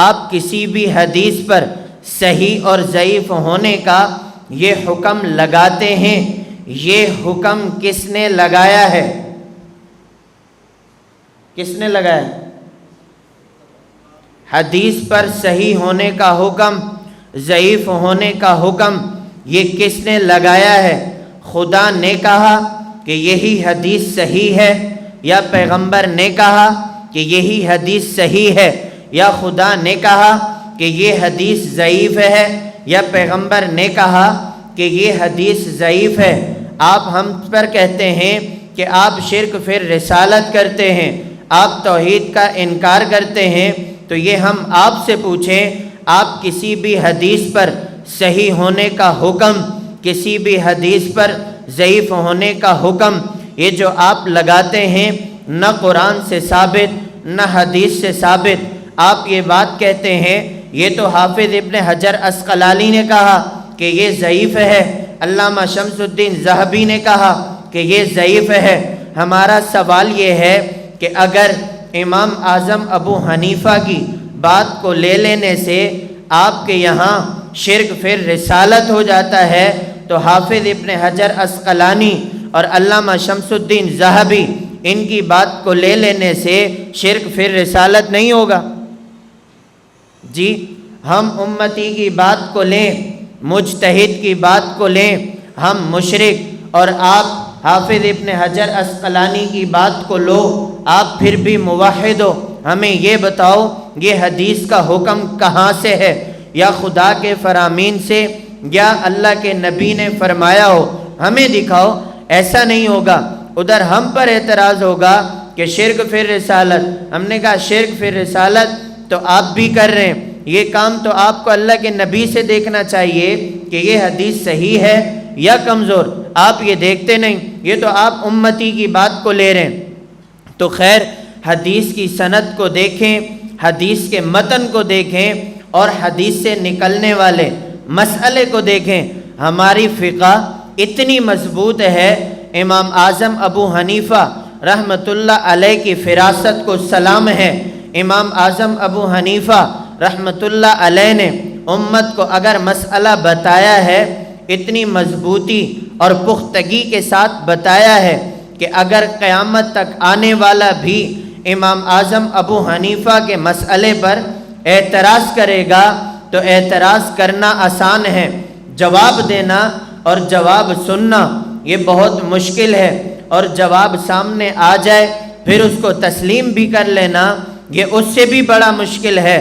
آپ کسی بھی حدیث پر صحیح اور ضعیف ہونے کا یہ حکم لگاتے ہیں، یہ حکم کس نے لگایا ہے؟ کس نے لگایا؟ حدیث پر صحیح ہونے کا حکم، ضعیف ہونے کا حکم یہ کس نے لگایا ہے؟ خدا نے کہا کہ یہی حدیث صحیح ہے، یا پیغمبر نے کہا کہ یہی حدیث صحیح ہے، یا خدا نے کہا کہ یہ حدیث ضعیف ہے، یا پیغمبر نے کہا کہ یہ حدیث ضعیف ہے۔ آپ ہم پر کہتے ہیں کہ آپ شرک فی رسالت کرتے ہیں، آپ توحید کا انکار کرتے ہیں، تو یہ ہم آپ سے پوچھیں، آپ کسی بھی حدیث پر صحیح ہونے کا حکم، کسی بھی حدیث پر ضعیف ہونے کا حکم یہ جو آپ لگاتے ہیں نہ قرآن سے ثابت نہ حدیث سے ثابت، آپ یہ بات کہتے ہیں یہ تو حافظ ابن حجر عسقلانی نے کہا کہ یہ ضعیف ہے، علامہ شمس الدین ذہبی نے کہا کہ یہ ضعیف ہے۔ ہمارا سوال یہ ہے کہ اگر امام اعظم ابو حنیفہ کی بات کو لے لینے سے آپ کے یہاں شرک فی رسالت ہو جاتا ہے، تو تو حافظ ابن حجر عسقلانی اور علامہ شمس الدین ذہبی ان کی بات کو لے لینے سے شرک پھر رسالت نہیں ہوگا؟ جی ہم امتی کی بات کو لیں، مجتہد کی بات کو لیں، ہم مشرک، اور آپ حافظ ابن حجر عسقلانی کی بات کو لو، آپ پھر بھی موحد ہو۔ ہمیں یہ بتاؤ یہ حدیث کا حکم کہاں سے ہے؟ یا خدا کے فرامین سے، یا اللہ کے نبی نے فرمایا ہو؟ ہمیں دکھاؤ۔ ایسا نہیں ہوگا، ادھر ہم پر اعتراض ہوگا کہ شرک پھر رسالت۔ ہم نے کہا شرک پھر رسالت تو آپ بھی کر رہے ہیں، یہ کام تو آپ کو اللہ کے نبی سے دیکھنا چاہیے کہ یہ حدیث صحیح ہے یا کمزور، آپ یہ دیکھتے نہیں، یہ تو آپ امتی کی بات کو لے رہے ہیں۔ تو خیر حدیث کی سند کو دیکھیں، حدیث کے متن کو دیکھیں، اور حدیث سے نکلنے والے مسئلے کو دیکھیں۔ ہماری فقہ اتنی مضبوط ہے، امام اعظم ابو حنیفہ رحمۃ اللہ علیہ کی فراست کو سلام ہے۔ امام اعظم ابو حنیفہ رحمۃ اللہ علیہ نے امت کو اگر مسئلہ بتایا ہے، اتنی مضبوطی اور پختگی کے ساتھ بتایا ہے کہ اگر قیامت تک آنے والا بھی امام اعظم ابو حنیفہ کے مسئلے پر اعتراض کرے گا تو اعتراض کرنا آسان ہے، جواب دینا اور جواب سننا یہ بہت مشکل ہے، اور جواب سامنے آ جائے پھر اس کو تسلیم بھی کر لینا یہ اس سے بھی بڑا مشکل ہے۔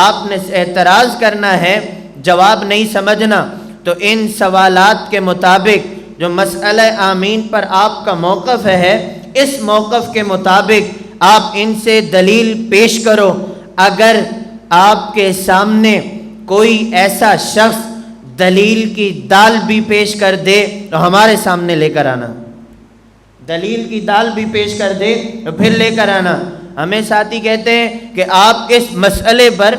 آپ نے اعتراض کرنا ہے، جواب نہیں سمجھنا، تو ان سوالات کے مطابق جو مسئلہ آمین پر آپ کا موقف ہے، اس موقف کے مطابق آپ ان سے دلیل پیش کرو۔ اگر آپ کے سامنے کوئی ایسا شخص دلیل کی دال بھی پیش کر دے تو ہمارے سامنے لے کر آنا، دلیل کی دال بھی پیش کر دے تو پھر لے کر آنا۔ ہمیں ساتھی کہتے ہیں کہ آپ اس مسئلے پر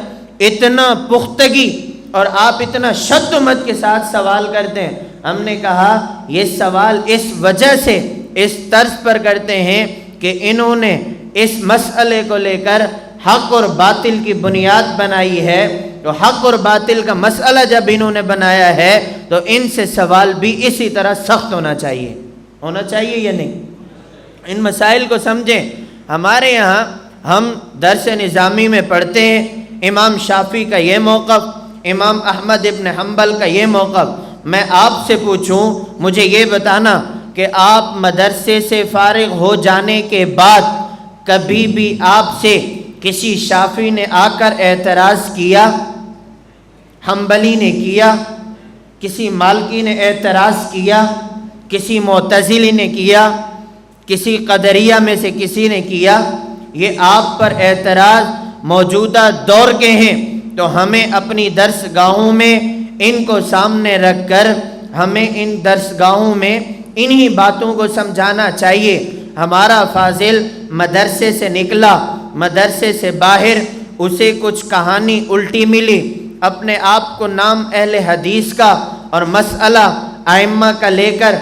اتنا پختگی اور آپ اتنا شد و مت کے ساتھ سوال کرتے ہیں۔ ہم نے کہا یہ سوال اس وجہ سے اس طرز پر کرتے ہیں کہ انہوں نے اس مسئلے کو لے کر حق اور باطل کی بنیاد بنائی ہے، تو حق اور باطل کا مسئلہ جب انہوں نے بنایا ہے تو ان سے سوال بھی اسی طرح سخت ہونا چاہیے یا نہیں؟ ان مسائل کو سمجھیں۔ ہمارے یہاں ہم درس نظامی میں پڑھتے ہیں امام شافعی کا یہ موقف، امام احمد ابن حنبل کا یہ موقف۔ میں آپ سے پوچھوں، مجھے یہ بتانا کہ آپ مدرسے سے فارغ ہو جانے کے بعد کبھی بھی آپ سے کسی شافعی نے آ کر اعتراض کیا؟ حنبلی نے کیا؟ کسی مالکی نے اعتراض کیا؟ کسی معتزلی نے کیا؟ کسی قدریہ میں سے کسی نے کیا؟ یہ آپ پر اعتراض موجودہ دور کے ہیں، تو ہمیں اپنی درس گاہوں میں ان کو سامنے رکھ کر ہمیں ان درس گاہوں میں انہی باتوں کو سمجھانا چاہیے۔ ہمارا فاضل مدرسے سے نکلا، مدرسے سے باہر اسے کچھ کہانی الٹی ملی، اپنے آپ کو نام اہل حدیث کا اور مسئلہ ائمہ کا لے کر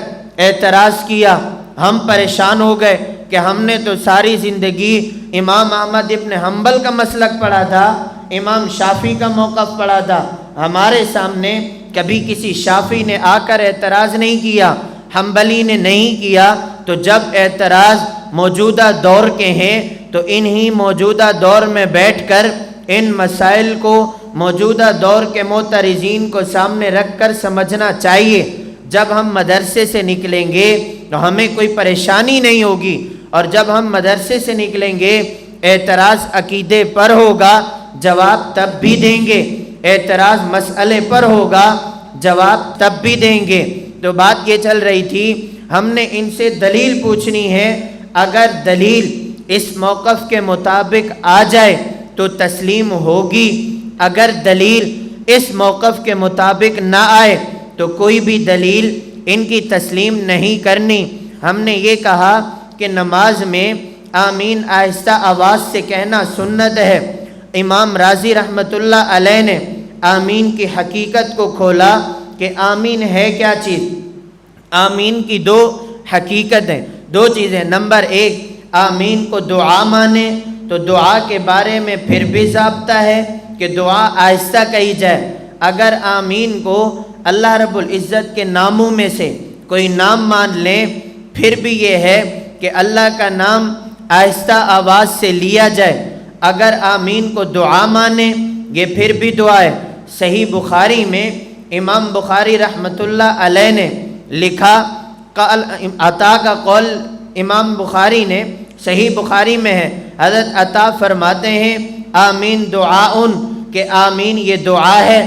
اعتراض کیا۔ ہم پریشان ہو گئے کہ ہم نے تو ساری زندگی امام احمد ابن حنبل کا مسلک پڑھا تھا، امام شافعی کا موقف پڑھا تھا، ہمارے سامنے کبھی کسی شافعی نے آ کر اعتراض نہیں کیا، حنبلی نے نہیں کیا۔ تو جب اعتراض موجودہ دور کے ہیں تو انہی موجودہ دور میں بیٹھ کر ان مسائل کو موجودہ دور کے معترضین کو سامنے رکھ کر سمجھنا چاہیے۔ جب ہم مدرسے سے نکلیں گے تو ہمیں کوئی پریشانی نہیں ہوگی، اور جب ہم مدرسے سے نکلیں گے اعتراض عقیدے پر ہوگا، جواب تب بھی دیں گے، اعتراض مسئلے پر ہوگا، جواب تب بھی دیں گے۔ تو بات یہ چل رہی تھی، ہم نے ان سے دلیل پوچھنی ہے، اگر دلیل اس موقف کے مطابق آ جائے تو تسلیم ہوگی، اگر دلیل اس موقف کے مطابق نہ آئے تو کوئی بھی دلیل ان کی تسلیم نہیں کرنی۔ ہم نے یہ کہا کہ نماز میں آمین آہستہ آواز سے کہنا سنت ہے۔ امام رازی رحمۃ اللہ علیہ نے آمین کی حقیقت کو کھولا کہ آمین ہے کیا چیز۔ آمین کی دو حقیقتیں، دو چیزیں۔ نمبر ایک، آمین کو دعا مانے تو دعا کے بارے میں پھر بھی ضابطہ ہے کہ دعا آہستہ کہی جائے۔ اگر آمین کو اللہ رب العزت کے ناموں میں سے کوئی نام مان لیں، پھر بھی یہ ہے کہ اللہ کا نام آہستہ آواز سے لیا جائے۔ اگر آمین کو دعا مانیں، یہ پھر بھی دعا ہے۔ صحیح بخاری میں امام بخاری رحمۃ اللہ علیہ نے لکھا، عطا کا قول امام بخاری نے صحیح بخاری میں ہے، حضرت عطا فرماتے ہیں آمین دعاؤن، کہ آمین یہ دعا ہے۔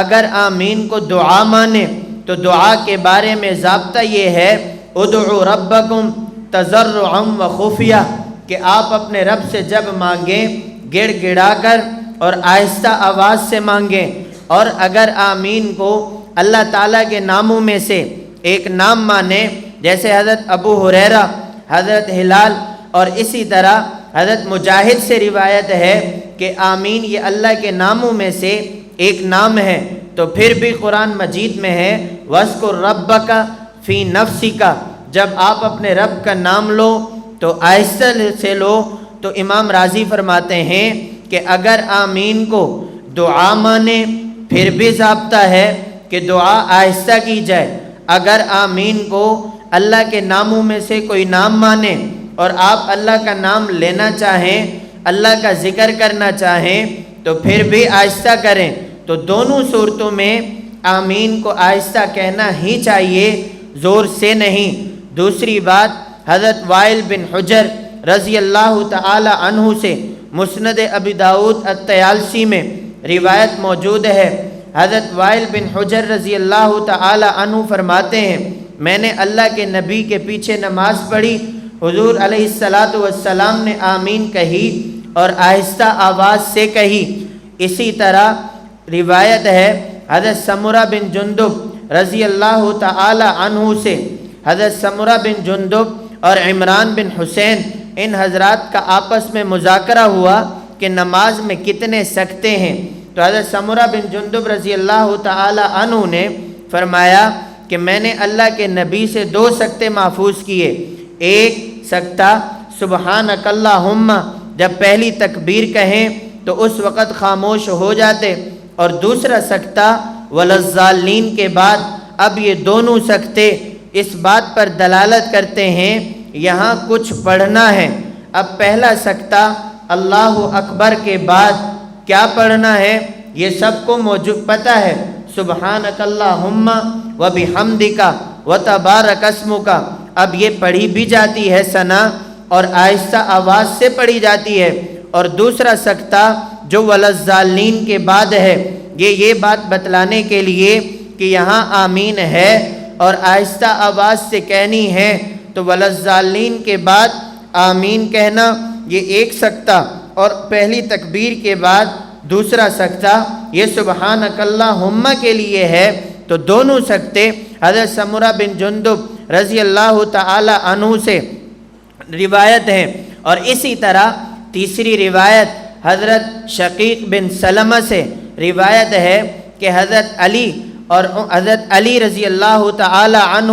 اگر آمین کو دعا مانے تو دعا کے بارے میں ضابطہ یہ ہے، ادعوا ربکم تضرعا و خفیہ، کہ آپ اپنے رب سے جب مانگیں گڑ گڑا کر اور آہستہ آواز سے مانگیں۔ اور اگر آمین کو اللہ تعالیٰ کے ناموں میں سے ایک نام مانے، جیسے حضرت ابو ہریرہ، حضرت ہلال اور اسی طرح حضرت مجاہد سے روایت ہے کہ آمین یہ اللہ کے ناموں میں سے ایک نام ہے، تو پھر بھی قرآن مجید میں ہے وَاذْكُرْ رَبَّكَ فِي نَفْسِكَ، جب آپ اپنے رب کا نام لو تو آہستہ سے لو۔ تو امام راضی فرماتے ہیں کہ اگر آمین کو دعا مانے پھر بھی ضابطہ ہے کہ دعا آہستہ کی جائے۔ اگر آمین کو اللہ کے ناموں میں سے کوئی نام مانے اور آپ اللہ کا نام لینا چاہیں، اللہ کا ذکر کرنا چاہیں، تو پھر بھی آہستہ کریں۔ تو دونوں صورتوں میں آمین کو آہستہ کہنا ہی چاہیے، زور سے نہیں۔ دوسری بات، حضرت وائل بن حجر رضی اللہ تعالی عنہ سے مسند ابی داؤد الطیالسی میں روایت موجود ہے۔ حضرت وائل بن حجر رضی اللہ تعالی عنہ فرماتے ہیں، میں نے اللہ کے نبی کے پیچھے نماز پڑھی، حضور علیہ السلام نے آمین کہی اور آہستہ آواز سے کہی۔ اسی طرح روایت ہے حضرت سمرہ بن جندب رضی اللہ تعالی عنہ سے، حضرت سمرہ بن جندب اور عمران بن حسین، ان حضرات کا آپس میں مذاکرہ ہوا کہ نماز میں کتنے سکتے ہیں۔ تو حضرت سمرہ بن جندب رضی اللہ تعالی عنہ نے فرمایا کہ میں نے اللہ کے نبی سے 2 سکتے محفوظ کیے۔ ایک سکتہ سبحانک اللہم، جب پہلی تکبیر کہیں تو اس وقت خاموش ہو جاتے، اور دوسرا سکتہ وللضالین کے بعد۔ اب یہ دونوں سکتے اس بات پر دلالت کرتے ہیں یہاں کچھ پڑھنا ہے۔ اب پہلا سکتہ اللہ اکبر کے بعد کیا پڑھنا ہے یہ سب کو موجود پتہ ہے، سبحانک اللہم و بحمدک و تبارک اسمک۔ اب یہ پڑھی بھی جاتی ہے ثنا اور آہستہ آواز سے پڑھی جاتی ہے۔ اور دوسرا سکتہ جو وللضالین کے بعد ہے، یہ بات بتلانے کے لیے کہ یہاں آمین ہے اور آہستہ آواز سے کہنی ہے، تو وللضالین کے بعد آمین کہنا یہ ایک سکتہ، اور پہلی تکبیر کے بعد دوسرا سکتہ یہ سبحانک اللہم کے لیے ہے۔ تو دونوں سکتے حضرت سمرہ بن جندب رضی اللہ تعالی عنہ سے روایت ہیں۔ اور اسی طرح تیسری روایت حضرت شقیق بن سلمہ سے روایت ہے کہ حضرت علی رضی اللہ تعالی عنہ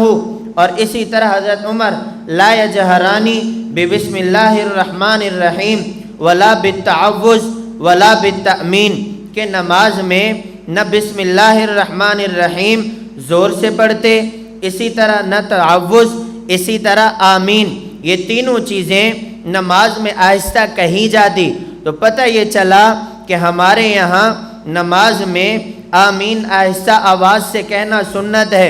اور اسی طرح حضرت عمر لا یجہرانی ببسم اللہ الرحمن الرحیم ولا بالتعوذ ولا بالتأمین، کہ نماز میں نہ بسم اللہ الرحمن الرحیم زور سے پڑھتے، اسی طرح نہ تعوذ، اسی طرح آمین، یہ تینوں چیزیں نماز میں آہستہ کہی جاتی۔ تو پتہ یہ چلا کہ ہمارے یہاں نماز میں آمین آہستہ آواز سے کہنا سنت ہے۔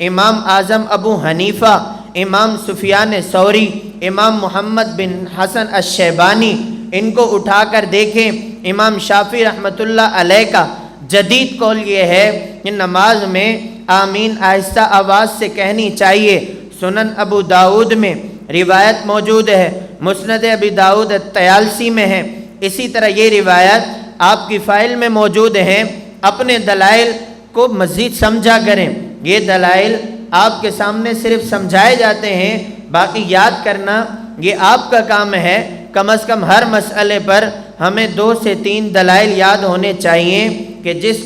امام اعظم ابو حنیفہ، امام سفیان ثوری، امام محمد بن حسن الشیبانی، ان کو اٹھا کر دیکھیں، امام شافعی رحمۃ اللہ علیہ کا جدید قول یہ ہے کہ نماز میں آمین آہستہ آواز سے کہنی چاہیے۔ سنن ابو داؤد میں روایت موجود ہے، مسند ابی داؤد الطیالسی میں ہے، اسی طرح یہ روایت آپ کی فائل میں موجود ہیں۔ اپنے دلائل کو مزید سمجھا کریں، یہ دلائل آپ کے سامنے صرف سمجھائے جاتے ہیں، باقی یاد کرنا یہ آپ کا کام ہے۔ کم از کم ہر مسئلے پر ہمیں 2 سے 3 دلائل یاد ہونے چاہیے کہ جس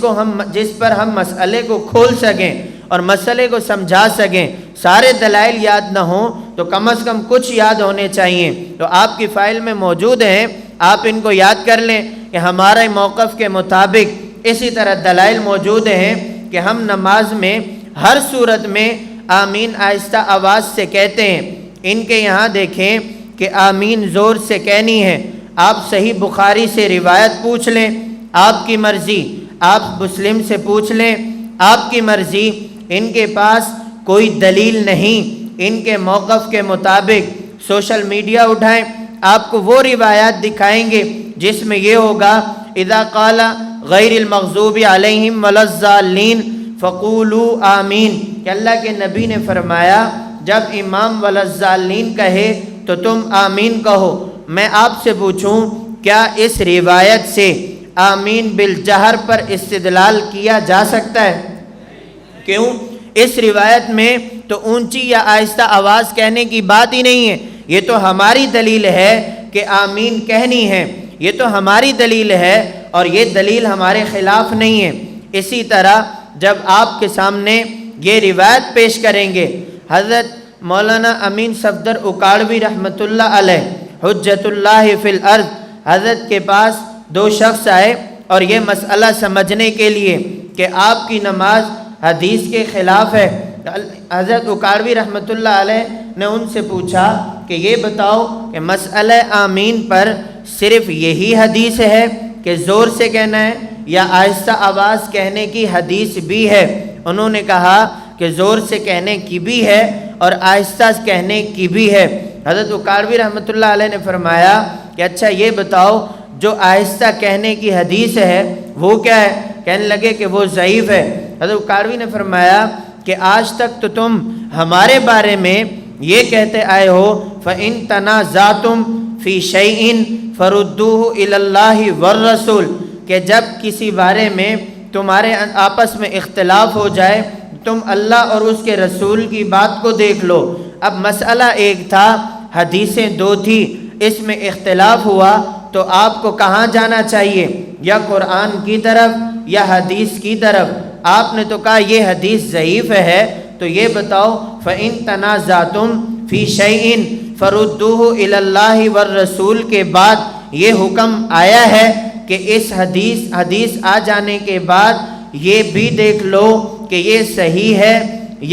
پر ہم مسئلے کو کھول سکیں اور مسئلے کو سمجھا سکیں۔ سارے دلائل یاد نہ ہوں تو کم از کم کچھ یاد ہونے چاہیے۔ تو آپ کی فائل میں موجود ہیں، آپ ان کو یاد کر لیں کہ ہمارے موقف کے مطابق اسی طرح دلائل موجود ہیں۔ کہ ہم نماز میں ہر صورت میں آمین آہستہ آواز سے کہتے ہیں۔ ان کے یہاں دیکھیں کہ آمین زور سے کہنی ہے۔ آپ صحیح بخاری سے روایت پوچھ لیں، آپ کی مرضی، آپ مسلم سے پوچھ لیں، آپ کی مرضی، ان کے پاس کوئی دلیل نہیں۔ ان کے موقف کے مطابق سوشل میڈیا اٹھائیں، آپ کو وہ روایات دکھائیں گے جس میں یہ ہوگا اذا قال غیر المغضوب علیہم ولا الضالین فقولوا آمین، کہ اللہ کے نبی نے فرمایا جب امام ولا الضالین کہے تو تم آمین کہو۔ میں آپ سے پوچھوں کیا اس روایت سے آمین بالجہر پر استدلال کیا جا سکتا ہے؟ کیوں؟ اس روایت میں تو اونچی یا آہستہ آواز کہنے کی بات ہی نہیں ہے۔ یہ تو ہماری دلیل ہے کہ آمین کہنی ہے، یہ تو ہماری دلیل ہے اور یہ دلیل ہمارے خلاف نہیں ہے۔ اسی طرح جب آپ کے سامنے یہ روایت پیش کریں گے، حضرت مولانا امین صفدر اکاڑوی رحمۃ اللہ علیہ حجت اللہ فی الارض، حضرت کے پاس دو شخص آئے اور یہ مسئلہ سمجھنے کے لیے کہ آپ کی نماز حدیث کے خلاف ہے۔ حضرت اکاڑوی رحمۃ اللہ علیہ نے ان سے پوچھا کہ یہ بتاؤ کہ مسئلہ آمین پر صرف یہی حدیث ہے کہ زور سے کہنا ہے یا آہستہ آواز کہنے کی حدیث بھی ہے؟ انہوں نے کہا کہ زور سے کہنے کی بھی ہے اور آہستہ کہنے کی بھی ہے۔ حضرت اکاڑوی رحمۃ اللہ علیہ نے فرمایا کہ اچھا یہ بتاؤ جو آہستہ کہنے کی حدیث ہے وہ کیا ہے؟ کہنے لگے کہ وہ ضعیف ہے۔ حضرت اکاڑوی نے فرمایا کہ آج تک تو تم ہمارے بارے میں یہ کہتے آئے ہو فَإِن تَنَازَعْتُمْ فِي شَيْءٍ فَرُدُّوهُ إِلَى اللَّهِ وَالرَّسُولِ، کہ جب کسی بارے میں تمہارے آپس میں اختلاف ہو جائے تم اللہ اور اس کے رسول کی بات کو دیکھ لو۔ اب مسئلہ ایک تھا، حدیثیں دو تھی، اس میں اختلاف ہوا تو آپ کو کہاں جانا چاہیے؟ یا قرآن کی طرف یا حدیث کی طرف؟ آپ نے تو کہا یہ حدیث ضعیف ہے، تو یہ بتاؤ فَإِن تَنَازَعْتُمْ فِي شَيْءٍ فَرُدُّوهُ إِلَى اللَّهِ وَالرَّسُولِ کے بعد یہ حکم آیا ہے کہ اس حدیث آ جانے کے بعد یہ بھی دیکھ لو کہ یہ صحیح ہے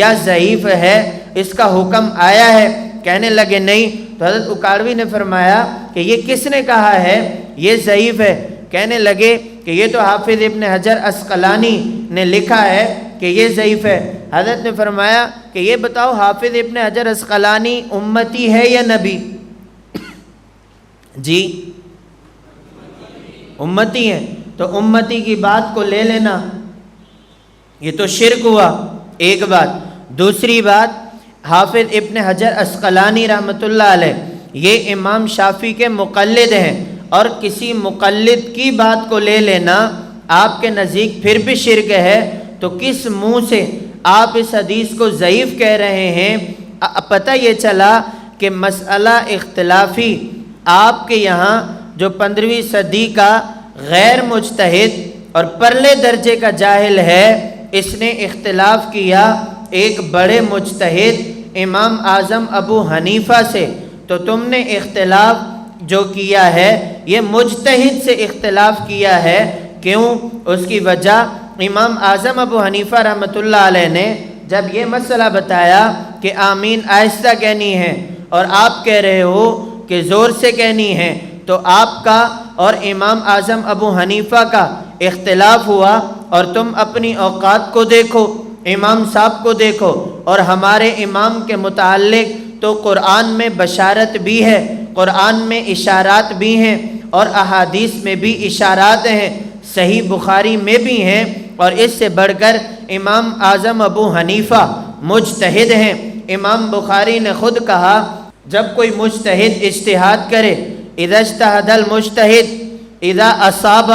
یا ضعیف ہے، اس کا حکم آیا ہے؟ کہنے لگے نہیں۔ تو حضرت اکاڑوی نے فرمایا کہ یہ کس نے کہا ہے یہ ضعیف ہے؟ کہنے لگے کہ یہ تو حافظ ابن حجر عسقلانی نے لکھا ہے کہ یہ ضعیف ہے۔ حضرت نے فرمایا کہ یہ بتاؤ حافظ ابن حجر عسقلانی امتی ہے یا نبی؟ جی امتی ہے، تو امتی کی بات کو لے لینا، یہ تو شرک ہوا، ایک بات۔ دوسری بات، حافظ ابن حجر عسقلانی رحمۃ اللہ علیہ یہ امام شافعی کے مقلد ہیں، اور کسی مقلد کی بات کو لے لینا آپ کے نزدیک پھر بھی شرک ہے، تو کس منہ سے آپ اس حدیث کو ضعیف کہہ رہے ہیں؟ پتہ یہ چلا کہ مسئلہ اختلافی آپ کے یہاں جو 15ویں صدی کا غیر مجتہد اور پرلے درجے کا جاہل ہے، اس نے اختلاف کیا ایک بڑے مجتہد امام اعظم ابو حنیفہ سے، تو تم نے اختلاف جو کیا ہے یہ مجتہد سے اختلاف کیا ہے۔ کیوں؟ اس کی وجہ امام اعظم ابو حنیفہ رحمۃ اللہ علیہ نے جب یہ مسئلہ بتایا کہ آمین آہستہ کہنی ہے اور آپ کہہ رہے ہو کہ زور سے کہنی ہے، تو آپ کا اور امام اعظم ابو حنیفہ کا اختلاف ہوا، اور تم اپنی اوقات کو دیکھو، امام صاحب کو دیکھو، اور ہمارے امام کے متعلق تو قرآن میں بشارت بھی ہے، قرآن میں اشارات بھی ہیں، اور احادیث میں بھی اشارات ہیں، صحیح بخاری میں بھی ہیں، اور اس سے بڑھ کر امام اعظم ابو حنیفہ مجتہد ہیں۔ امام بخاری نے خود کہا جب کوئی مجتہد اجتہاد کرے، اذا اجتہد المجتہد اذا اصاب،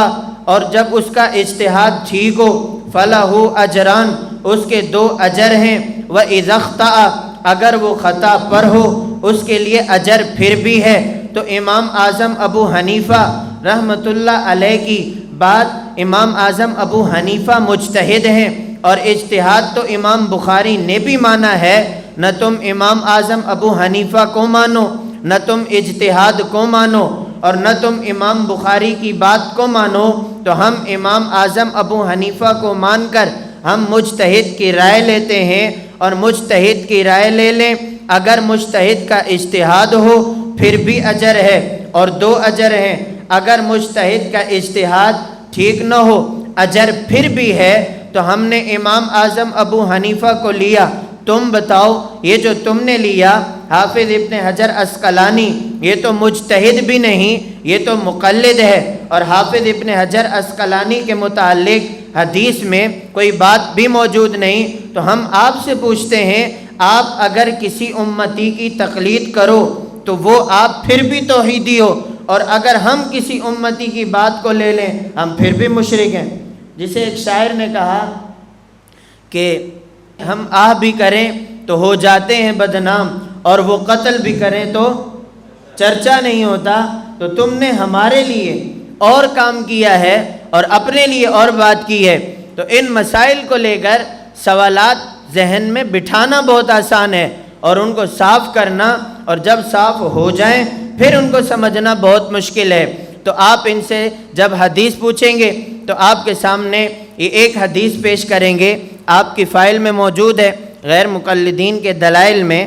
اور جب اس کا اجتہاد ٹھیک ہو، فلہ اجران، اس کے 2 اجر ہیں، واذا اخطأ، اگر وہ خطا پر ہو اس کے لیے اجر پھر بھی ہے۔ تو امام اعظم ابو حنیفہ رحمۃ اللہ علیہ کی بات، امام اعظم ابو حنیفہ مجتہد ہیں، اور اجتہاد تو امام بخاری نے بھی مانا ہے۔ نہ تم امام اعظم ابو حنیفہ کو مانو، نہ تم اجتہاد کو مانو، اور نہ تم امام بخاری کی بات کو مانو، تو ہم امام اعظم ابو حنیفہ کو مان کر ہم مجتہد کی رائے لیتے ہیں اور مجتہد کی رائے لے لیں، اگر مجتہد کا اجتہاد ہو پھر بھی اجر ہے اور 2 اجر ہیں، اگر مجتہد کا اجتہاد ٹھیک نہ ہو اجر پھر بھی ہے۔ تو ہم نے امام اعظم ابو حنیفہ کو لیا، تم بتاؤ یہ جو تم نے لیا حافظ ابن حجر عسقلانی، یہ تو مجتہد بھی نہیں، یہ تو مقلد ہے، اور حافظ ابن حجر عسقلانی کے متعلق حدیث میں کوئی بات بھی موجود نہیں۔ تو ہم آپ سے پوچھتے ہیں، آپ اگر کسی امتی کی تقلید کرو تو وہ آپ پھر بھی توحیدی ہو، اور اگر ہم کسی امتی کی بات کو لے لیں ہم پھر بھی مشرک ہیں۔ جسے ایک شاعر نے کہا کہ ہم آہ بھی کریں تو ہو جاتے ہیں بدنام، اور وہ قتل بھی کریں تو چرچا نہیں ہوتا۔ تو تم نے ہمارے لیے اور کام کیا ہے اور اپنے لیے اور بات کی ہے۔ تو ان مسائل کو لے کر سوالات ذہن میں بٹھانا بہت آسان ہے، اور ان کو صاف کرنا، اور جب صاف ہو جائیں پھر ان کو سمجھنا بہت مشکل ہے۔ تو آپ ان سے جب حدیث پوچھیں گے تو آپ کے سامنے یہ ایک حدیث پیش کریں گے، آپ کی فائل میں موجود ہے غیر مقلدین کے دلائل میں۔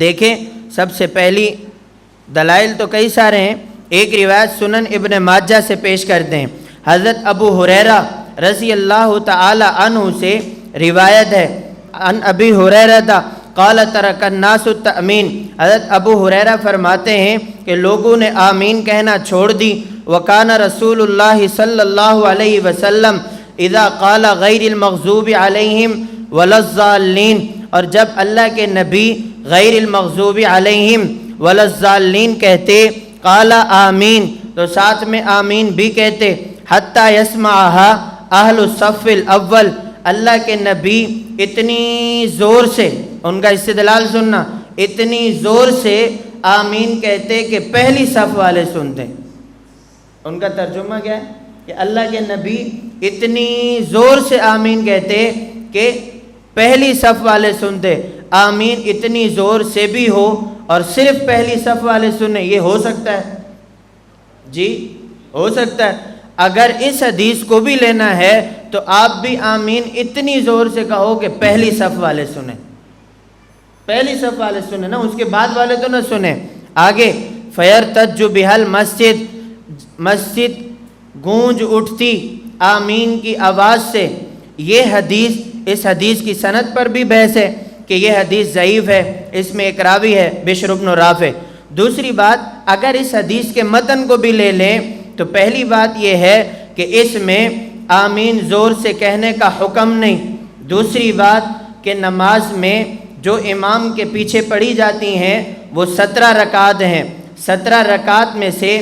دیکھیں، سب سے پہلی دلائل تو کئی سارے ہیں، ایک روایت سنن ابن ماجہ سے پیش کرتے ہیں۔ حضرت ابو ہریرہ رضی اللہ تعالی عنہ سے روایت ہے، عن ابی ہریرہ قال ترک الناس التأمین، حضرت ابو ہریرہ فرماتے ہیں کہ لوگوں نے آمین کہنا چھوڑ دی۔ وکان رسول اللہ صلی اللہ علیہ وسلم اذا قال غیر المغضوب علیہم ولا الضالین، اور جب اللہ کے نبی غیر المغضوب علیہم ولا الضالین کہتے قال آمین، تو ساتھ میں آمین بھی کہتے۔ حتی یسمعہا اہل الصف الاول، اللہ کے نبی اتنی زور سے، ان کا استدلال سننا، اتنی زور سے آمین کہتے کہ پہلی صف والے سنتے۔ ان کا ترجمہ کیا ہے کہ اللہ کے نبی اتنی زور سے آمین کہتے کہ پہلی صف والے سنتے۔ آمین اتنی زور سے بھی ہو اور صرف پہلی صف والے سنیں، یہ ہو سکتا ہے؟ جی ہو سکتا ہے۔ اگر اس حدیث کو بھی لینا ہے تو آپ بھی آمین اتنی زور سے کہو کہ پہلی صف والے سنیں، پہلی صف والے سنیں نا، اس کے بعد والے تو نہ سنیں۔ آگے فَيَرْتَجُّ بِهَا الْمَسْجِدُ، مسجد گونج اٹھتی آمین کی آواز سے۔ یہ حدیث، اس حدیث کی سند پر بھی بحث ہے کہ یہ حدیث ضعیف ہے، اس میں ایک راوی ہے بشر بن رافع۔ دوسری بات، اگر اس حدیث کے متن کو بھی لے لیں تو پہلی بات یہ ہے کہ اس میں آمین زور سے کہنے کا حکم نہیں۔ دوسری بات کہ نماز میں جو امام کے پیچھے پڑھی جاتی ہیں وہ 17 رکعات ہیں، 17 رکعات میں سے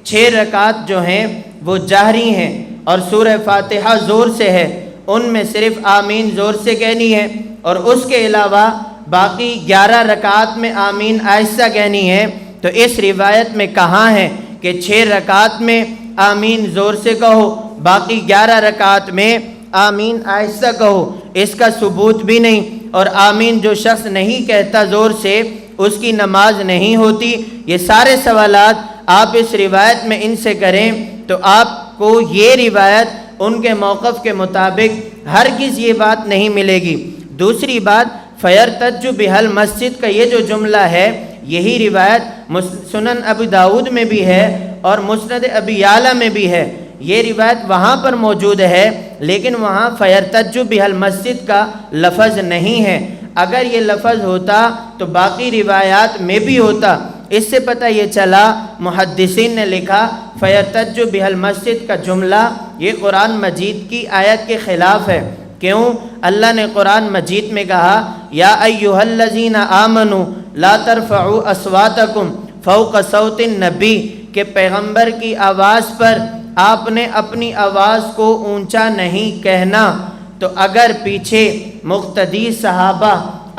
6 رکعات جو ہیں وہ جہری ہیں اور سورہ فاتحہ زور سے ہے، ان میں صرف آمین زور سے کہنی ہے، اور اس کے علاوہ باقی 11 رکعات میں آمین آہستہ کہنی ہے۔ تو اس روایت میں کہاں ہے کہ 6 رکعات میں آمین زور سے کہو، باقی 11 رکعات میں آمین آہستہ کہو؟ اس کا ثبوت بھی نہیں، اور آمین جو شخص نہیں کہتا زور سے اس کی نماز نہیں ہوتی۔ یہ سارے سوالات آپ اس روایت میں ان سے کریں تو آپ کو یہ روایت ان کے موقف کے مطابق ہرگز یہ بات نہیں ملے گی۔ دوسری بات، فَيَرْتَجُّ بِهَا الْمَسْجِدُ کا یہ جو جملہ ہے، یہی روایت سنن ابی داؤد میں بھی ہے اور مسند ابی یعلا میں بھی ہے۔ یہ روایت وہاں پر موجود ہے، لیکن وہاں فَيَرْتَجُّ بِهَا الْمَسْجِدُ کا لفظ نہیں ہے۔ اگر یہ لفظ ہوتا تو باقی روایات میں بھی ہوتا۔ اس سے پتہ یہ چلا، محدثین نے لکھا فَيَرْتَجُّ بِهَا الْمَسْجِدُ کا جملہ یہ قرآن مجید کی آیت کے خلاف ہے۔ کیوں؟ اللہ نے قرآن مجید میں کہا یا ایھا الذین آمنوا لا ترفعوا اصواتکم فوق صوت النبی، کہ پیغمبر کی آواز پر آپ نے اپنی آواز کو اونچا نہیں کہنا۔ تو اگر پیچھے مقتدی صحابہ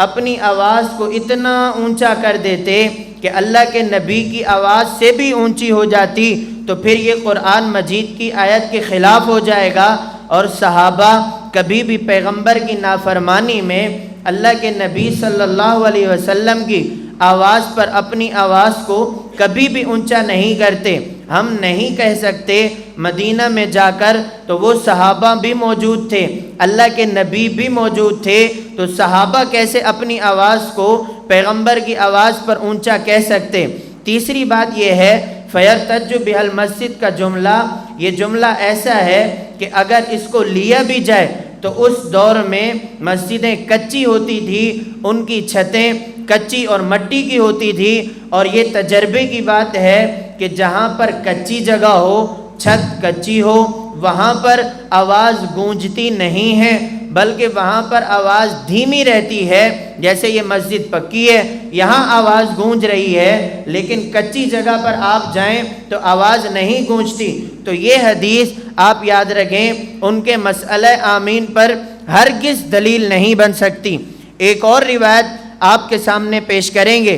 اپنی آواز کو اتنا اونچا کر دیتے کہ اللہ کے نبی کی آواز سے بھی اونچی ہو جاتی تو پھر یہ قرآن مجید کی آیت کے خلاف ہو جائے گا، اور صحابہ کبھی بھی پیغمبر کی نافرمانی میں اللہ کے نبی صلی اللہ علیہ وسلم کی آواز پر اپنی آواز کو کبھی بھی اونچا نہیں کرتے۔ ہم نہیں کہہ سکتے۔ مدینہ میں جا کر تو وہ صحابہ بھی موجود تھے، اللہ کے نبی بھی موجود تھے، تو صحابہ کیسے اپنی آواز کو پیغمبر کی آواز پر اونچا کہہ سکتے؟ تیسری بات یہ ہے فَيَرْتَجُّ بِهَا الْمَسْجِد کا جملہ، یہ جملہ ایسا ہے کہ اگر اس کو لیا بھی جائے تو اس دور میں مسجدیں کچی ہوتی تھی، ان کی چھتیں کچی اور مٹی کی ہوتی تھی، اور یہ تجربے کی بات ہے کہ جہاں پر کچی جگہ ہو، چھت کچی ہو، وہاں پر آواز گونجتی نہیں ہے، بلکہ وہاں پر آواز دھیمی رہتی ہے۔ جیسے یہ مسجد پکی ہے، یہاں آواز گونج رہی ہے، لیکن کچی جگہ پر آپ جائیں تو آواز نہیں گونجتی۔ تو یہ حدیث آپ یاد رکھیں، ان کے مسئلہ آمین پر ہرگز دلیل نہیں بن سکتی۔ ایک اور روایت آپ کے سامنے پیش کریں گے،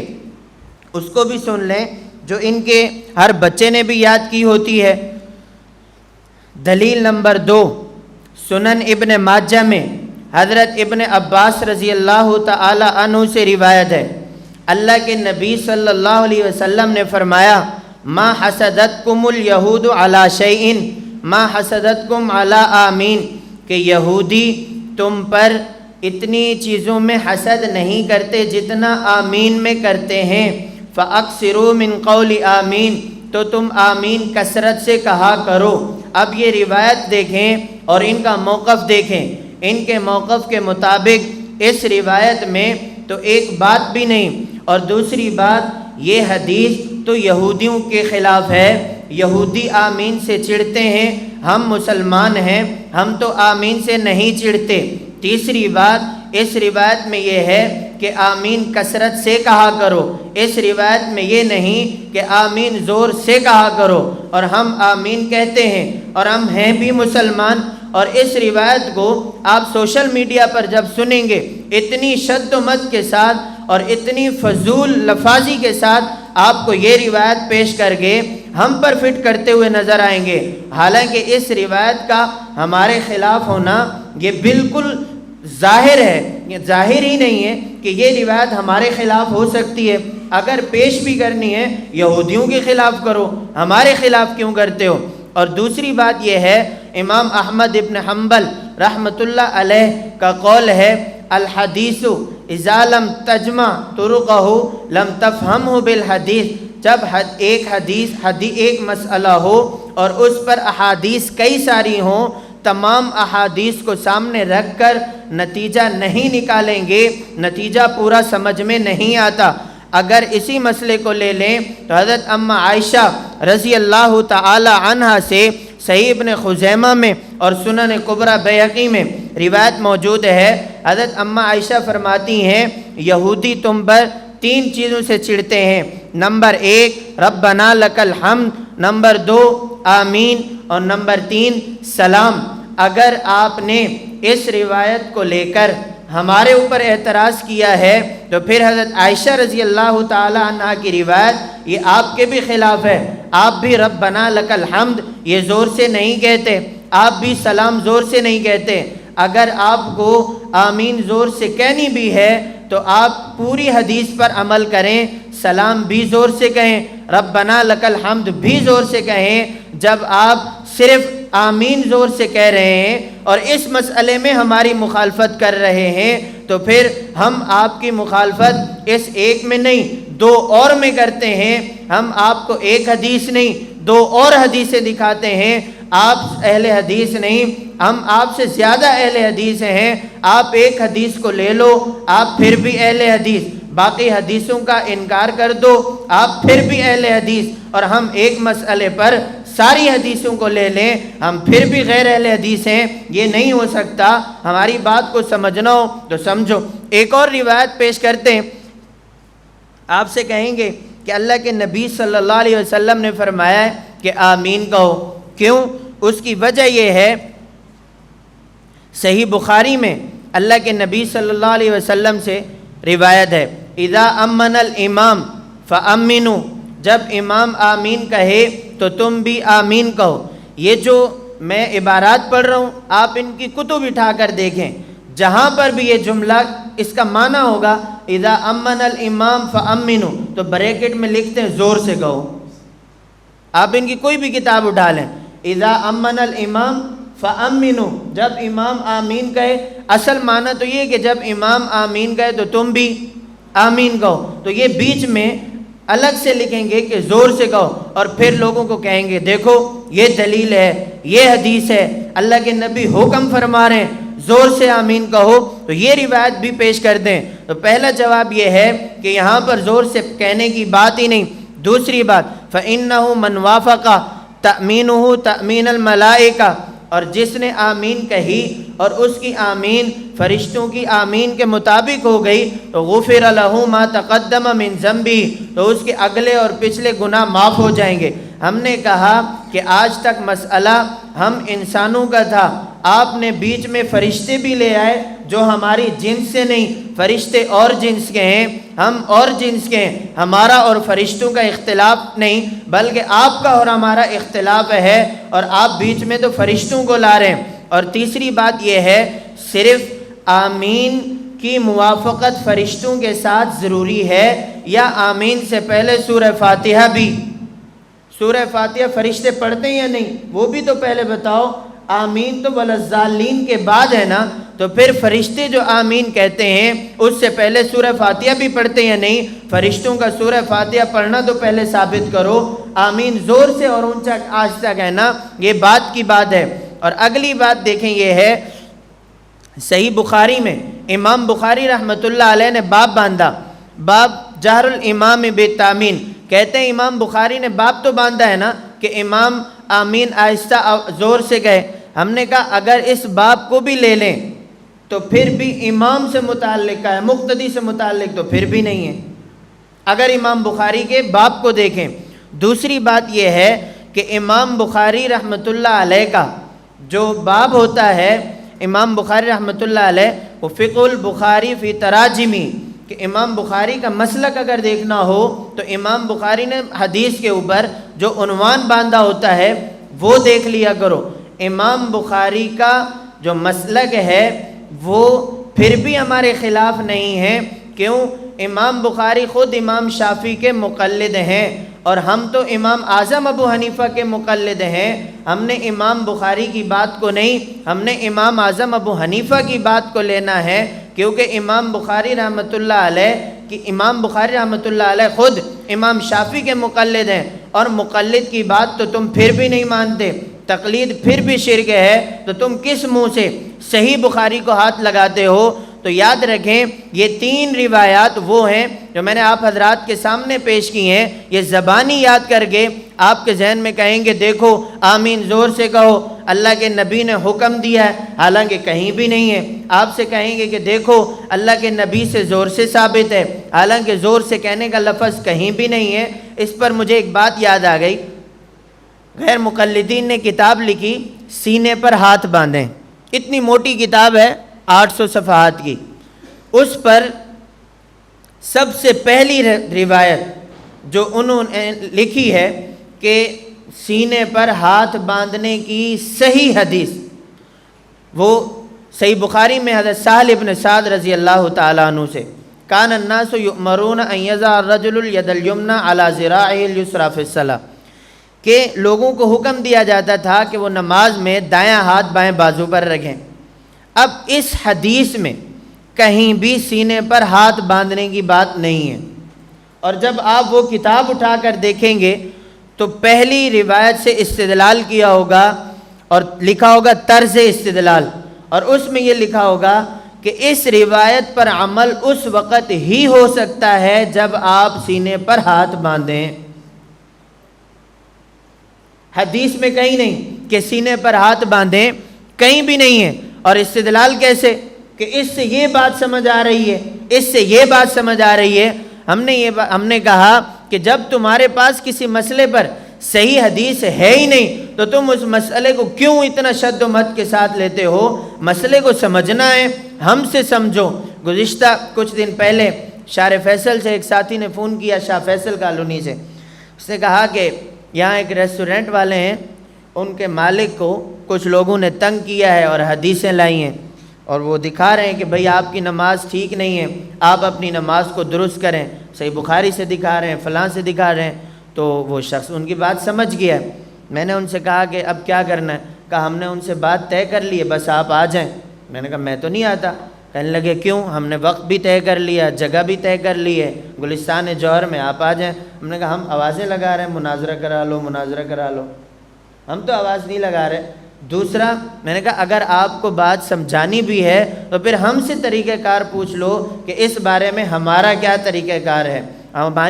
اس کو بھی سن لیں، جو ان کے ہر بچے نے بھی یاد کی ہوتی ہے۔ دلیل نمبر 2، سنن ابن ماجہ میں حضرت ابن عباس رضی اللہ تعالی عنہ سے روایت ہے، اللہ کے نبی صلی اللہ علیہ وسلم نے فرمایا، ما حسدتکم الیہود علی شیئن ما حسدتکم علی آمین، کہ یہودی تم پر اتنی چیزوں میں حسد نہیں کرتے جتنا آمین میں کرتے ہیں، فاکثروا من قول آمین، تو تم آمین کثرت سے کہا کرو۔ اب یہ روایت دیکھیں اور ان کا موقف دیکھیں، ان کے موقف کے مطابق اس روایت میں تو ایک بات بھی نہیں، اور دوسری بات یہ حدیث تو یہودیوں کے خلاف ہے، یہودی آمین سے چڑھتے ہیں، ہم مسلمان ہیں، ہم تو آمین سے نہیں چڑھتے۔ تیسری بات اس روایت میں یہ ہے کہ آمین کثرت سے کہا کرو، اس روایت میں یہ نہیں کہ آمین زور سے کہا کرو، اور ہم آمین کہتے ہیں اور ہم ہیں بھی مسلمان۔ اور اس روایت کو آپ سوشل میڈیا پر جب سنیں گے، اتنی شد و مد کے ساتھ اور اتنی فضول لفاظی کے ساتھ آپ کو یہ روایت پیش کر کے ہم پر فٹ کرتے ہوئے نظر آئیں گے، حالانکہ اس روایت کا ہمارے خلاف ہونا یہ بالکل ظاہر ہے، یہ ظاہر ہی نہیں ہے کہ یہ روایت ہمارے خلاف ہو سکتی ہے۔ اگر پیش بھی کرنی ہے یہودیوں کے خلاف کرو، ہمارے خلاف کیوں کرتے ہو؟ اور دوسری بات یہ ہے، امام احمد ابن حنبل رحمۃ اللہ علیہ کا قول ہے، الحدیث اذا لم تجمع طرقہ لم تفہمہ بالحدیث، جب ایک مسئلہ ہو اور اس پر احادیث کئی ساری ہوں، تمام احادیث کو سامنے رکھ کر نتیجہ نہیں نکالیں گے، نتیجہ پورا سمجھ میں نہیں آتا۔ اگر اسی مسئلے کو لے لیں تو حضرت اماں عائشہ رضی اللہ تعالی عنہ سے صحیح ابن خزیمہ میں اور سنن کبریٰ بیہقی میں روایت موجود ہے، حضرت اماں عائشہ فرماتی ہیں، یہودی تم پر 3 چیزوں سے چڑھتے ہیں، نمبر 1 ربنا لک الحمد، نمبر 2 آمین، اور نمبر 3 سلام۔ اگر آپ نے اس روایت کو لے کر ہمارے اوپر اعتراض کیا ہے تو پھر حضرت عائشہ رضی اللہ تعالی عنہ کی روایت یہ آپ کے بھی خلاف ہے۔ آپ بھی ربنا لک الحمد یہ زور سے نہیں کہتے، آپ بھی سلام زور سے نہیں کہتے۔ اگر آپ کو آمین زور سے کہنی بھی ہے تو آپ پوری حدیث پر عمل کریں، سلام بھی زور سے کہیں، ربنا لک الحمد بھی زور سے کہیں۔ جب آپ صرف آمین زور سے کہہ رہے ہیں اور اس مسئلے میں ہماری مخالفت کر رہے ہیں تو پھر ہم آپ کی مخالفت اس ایک میں نہیں 2 اور میں کرتے ہیں۔ ہم آپ کو ایک حدیث نہیں 2 اور حدیثیں دکھاتے ہیں۔ آپ اہل حدیث نہیں، ہم آپ سے زیادہ اہل حدیث ہیں۔ آپ ایک حدیث کو لے لو، آپ پھر بھی اہل حدیث، باقی حدیثوں کا انکار کر دو، آپ پھر بھی اہل حدیث، اور ہم ایک مسئلے پر ساری حدیثوں کو لے لیں، ہم پھر بھی غیر اہل حدیث ہیں۔ یہ نہیں ہو سکتا۔ ہماری بات کو سمجھنا ہو تو سمجھو۔ ایک اور روایت پیش کرتے ہیں، آپ سے کہیں گے کہ اللہ کے نبی صلی اللہ علیہ وسلم نے فرمایا ہے کہ آمین کہو، کیوں؟ اس کی وجہ یہ ہے، صحیح بخاری میں اللہ کے نبی صلی اللہ علیہ وسلم سے روایت ہے، اذا امن الامام فامنوا، جب امام آمین کہے تو تم بھی آمین کہو۔ یہ جو میں عبارات پڑھ رہا ہوں آپ ان کی کتب اٹھا کر دیکھیں، جہاں پر بھی یہ جملہ اس کا معنی ہوگا اذا امن الامام فامنوا، تو بریکٹ میں لکھتے ہیں زور سے کہو۔ آپ ان کی کوئی بھی کتاب اٹھا لیں، اذا امن الامام فامنوا، جب امام آمین کہے، اصل معنی تو یہ کہ جب امام آمین کہے تو تم بھی آمین کہو، تو یہ بیچ میں الگ سے لکھیں گے کہ زور سے کہو، اور پھر لوگوں کو کہیں گے دیکھو یہ دلیل ہے، یہ حدیث ہے، اللہ کے نبی حکم فرما رہے ہیں زور سے آمین کہو، تو یہ روایت بھی پیش کر دیں۔ تو پہلا جواب یہ ہے کہ یہاں پر زور سے کہنے کی بات ہی نہیں۔ دوسری بات، فَإِنَّهُ مَنْ وَافَقَ تَأْمِينُهُ تَأْمِينَ الْمَلَائِكَةِ، اور جس نے آمین کہی اور اس کی آمین فرشتوں کی آمین کے مطابق ہو گئی تو غفر لہ ما تقدم من ذنبہ، تو اس کے اگلے اور پچھلے گناہ معاف ہو جائیں گے۔ ہم نے کہا کہ آج تک مسئلہ ہم انسانوں کا تھا، آپ نے بیچ میں فرشتے بھی لے آئے جو ہماری جنس سے نہیں، فرشتے اور جنس کے ہیں، ہم اور جنس کے ہیں، ہمارا اور فرشتوں کا اختلاف نہیں بلکہ آپ کا اور ہمارا اختلاف ہے، اور آپ بیچ میں تو فرشتوں کو لا رہے ہیں۔ اور تیسری بات یہ ہے، صرف آمین کی موافقت فرشتوں کے ساتھ ضروری ہے یا آمین سے پہلے سورہ فاتحہ بھی؟ سورہ فاتحہ فرشتے پڑھتے ہیں یا نہیں؟ وہ بھی تو پہلے بتاؤ۔ آمین تو وَلَضَّالِّينَ کے بعد ہے نا، تو پھر فرشتے جو آمین کہتے ہیں اس سے پہلے سورہ فاتحہ بھی پڑھتے ہیں یا نہیں؟ فرشتوں کا سورہ فاتحہ پڑھنا تو پہلے ثابت کرو، آمین زور سے اور اونچا آہستہ کہنا یہ بات کی بات ہے۔ اور اگلی بات دیکھیں، یہ ہے صحیح بخاری میں امام بخاری رحمۃ اللہ علیہ نے باب باندھا، باب جہر الامام بالتامین، کہتے ہیں امام بخاری نے باب تو باندھا ہے نا کہ امام آمین آہستہ زور سے کہے۔ ہم نے کہا اگر اس باب کو بھی لے لیں تو پھر بھی امام سے متعلق کا ہے، مقتدی سے متعلق تو پھر بھی نہیں ہے، اگر امام بخاری کے باب کو دیکھیں۔ دوسری بات یہ ہے کہ امام بخاری رحمۃ اللہ علیہ کا جو باب ہوتا ہے، امام بخاری رحمۃ اللہ علیہ وہ فقہ البخاری فی تراجمی، کہ امام بخاری کا مسلک اگر دیکھنا ہو تو امام بخاری نے حدیث کے اوپر جو عنوان باندھا ہوتا ہے وہ دیکھ لیا کرو۔ امام بخاری کا جو مسلک ہے وہ پھر بھی ہمارے خلاف نہیں ہے، کیوں؟ امام بخاری خود امام شافعی کے مقلد ہیں اور ہم تو امام اعظم ابو حنیفہ کے مقلد ہیں۔ ہم نے امام بخاری کی بات کو نہیں، ہم نے امام اعظم ابو حنیفہ کی بات کو لینا ہے، کیونکہ امام بخاری رحمۃ اللہ علیہ خود امام شافعی کے مقلد ہیں، اور مقلد کی بات تو تم پھر بھی نہیں مانتے، تقلید پھر بھی شرک ہے، تو تم کس منہ سے صحیح بخاری کو ہاتھ لگاتے ہو؟ تو یاد رکھیں یہ تین روایات وہ ہیں جو میں نے آپ حضرات کے سامنے پیش کی ہیں، یہ زبانی یاد کر کے آپ کے ذہن میں کہیں گے دیکھو آمین زور سے کہو، اللہ کے نبی نے حکم دیا ہے، حالانکہ کہیں بھی نہیں ہے۔ آپ سے کہیں گے کہ دیکھو اللہ کے نبی سے زور سے ثابت ہے، حالانکہ زور سے کہنے کا لفظ کہیں بھی نہیں ہے۔ اس پر مجھے ایک بات یاد آ گئی، غیر مقلدین نے کتاب لکھی سینے پر ہاتھ باندھیں، اتنی موٹی کتاب ہے 800 صفحات کی، اس پر سب سے پہلی روایت جو انہوں نے لکھی ہے کہ سینے پر ہاتھ باندھنے کی صحیح حدیث، وہ صحیح بخاری میں حضرت سہل ابن سعد رضی اللہ تعالیٰ عنہ سے، کان الناس یؤمرون ان یضع الرجل الید الیمنی علی ذراعہ الیسری فی الصلاۃ، کہ لوگوں کو حکم دیا جاتا تھا کہ وہ نماز میں دایاں ہاتھ بائیں بازو پر رکھیں۔ اب اس حدیث میں کہیں بھی سینے پر ہاتھ باندھنے کی بات نہیں ہے، اور جب آپ وہ کتاب اٹھا کر دیکھیں گے تو پہلی روایت سے استدلال کیا ہوگا اور لکھا ہوگا طرز استدلال، اور اس میں یہ لکھا ہوگا کہ اس روایت پر عمل اس وقت ہی ہو سکتا ہے جب آپ سینے پر ہاتھ باندھیں۔ حدیث میں کہیں نہیں کہ سینے پر ہاتھ باندھیں، کہیں بھی نہیں ہے۔ اور استدلال کیسے؟ کہ اس سے یہ بات سمجھ آ رہی ہے، اس سے یہ بات سمجھ آ رہی ہے۔ ہم نے کہا کہ جب تمہارے پاس کسی مسئلے پر صحیح حدیث ہے ہی نہیں تو تم اس مسئلے کو کیوں اتنا شد و مت کے ساتھ لیتے ہو؟ مسئلے کو سمجھنا ہے، ہم سے سمجھو۔ گزشتہ کچھ دن پہلے شار فیصل سے ایک ساتھی نے فون کیا، شاہ فیصل کالونی سے، اس نے کہا کہ یہاں ایک ریسٹورنٹ والے ہیں، ان کے مالک کو کچھ لوگوں نے تنگ کیا ہے اور حدیثیں لائی ہیں، اور وہ دکھا رہے ہیں کہ بھئی آپ کی نماز ٹھیک نہیں ہے، آپ اپنی نماز کو درست کریں، صحیح بخاری سے دکھا رہے ہیں، فلاں سے دکھا رہے ہیں۔ تو وہ شخص ان کی بات سمجھ گیا۔ میں نے ان سے کہا کہ اب کیا کرنا ہے؟ کہا ہم نے ان سے بات طے کر لی ہے، بس آپ آ جائیں۔ میں نے کہا میں تو نہیں آتا۔ کہنے لگے کیوں؟ ہم نے وقت بھی طے کر لیا، جگہ بھی طے کر لی ہے، گلستان جوہر میں، آپ آ جائیں۔ ہم نے کہا ہم آوازیں لگا رہے ہیں مناظرہ کرا لو مناظرہ کرا لو، ہم تو آواز نہیں لگا رہے۔ دوسرا میں نے کہا اگر آپ کو بات سمجھانی بھی ہے تو پھر ہم سے طریقہ کار پوچھ لو کہ اس بارے میں ہمارا کیا طریقہ کار ہے،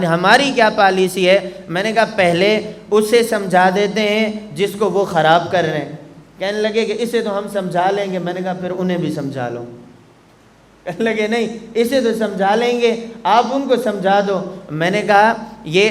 ہماری کیا پالیسی ہے۔ میں نے کہا پہلے اسے سمجھا دیتے ہیں جس کو وہ خراب کر رہے ہیں۔ کہنے لگے کہ اسے تو ہم سمجھا لیں گے۔ میں نے کہا پھر انہیں بھی سمجھا لو۔ کہنے لگے نہیں اسے تو سمجھا لیں گے، آپ ان کو سمجھا دو۔ میں نے کہا یہ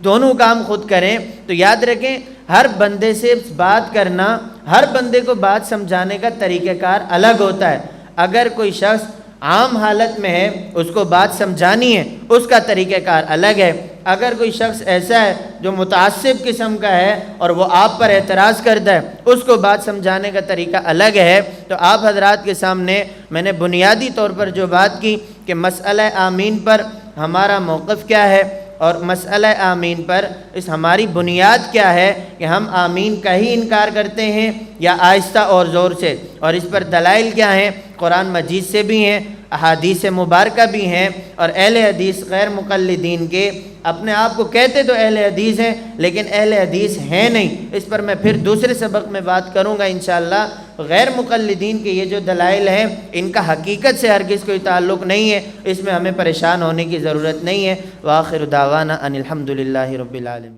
دونوں کام خود کریں تو یاد رکھیں ہر بندے سے بات کرنا، ہر بندے کو بات سمجھانے کا طریقہ کار الگ ہوتا ہے۔ اگر کوئی شخص عام حالت میں ہے اس کو بات سمجھانی ہے، اس کا طریقہ کار الگ ہے۔ اگر کوئی شخص ایسا ہے جو متعصب قسم کا ہے اور وہ آپ پر اعتراض کرتا ہے، اس کو بات سمجھانے کا طریقہ الگ ہے۔ تو آپ حضرات کے سامنے میں نے بنیادی طور پر جو بات کی کہ مسئلہ آمین پر ہمارا موقف کیا ہے، اور مسئلہ آمین پر اس ہماری بنیاد کیا ہے کہ ہم آمین کا ہی انکار کرتے ہیں یا آہستہ اور زور سے، اور اس پر دلائل کیا ہیں؟ قرآن مجید سے بھی ہیں، احادیث مبارکہ بھی ہیں، اور اہل حدیث غیر مقلدین کے اپنے آپ کو کہتے تو اہل حدیث ہیں لیکن اہل حدیث ہیں نہیں۔ اس پر میں پھر دوسرے سبق میں بات کروں گا انشاءاللہ۔ غیر مقلدین کے یہ جو دلائل ہیں ان کا حقیقت سے ہرگز کوئی تعلق نہیں ہے، اس میں ہمیں پریشان ہونے کی ضرورت نہیں ہے۔ وآخر دعوانا ان الحمد للہ رب العالمین۔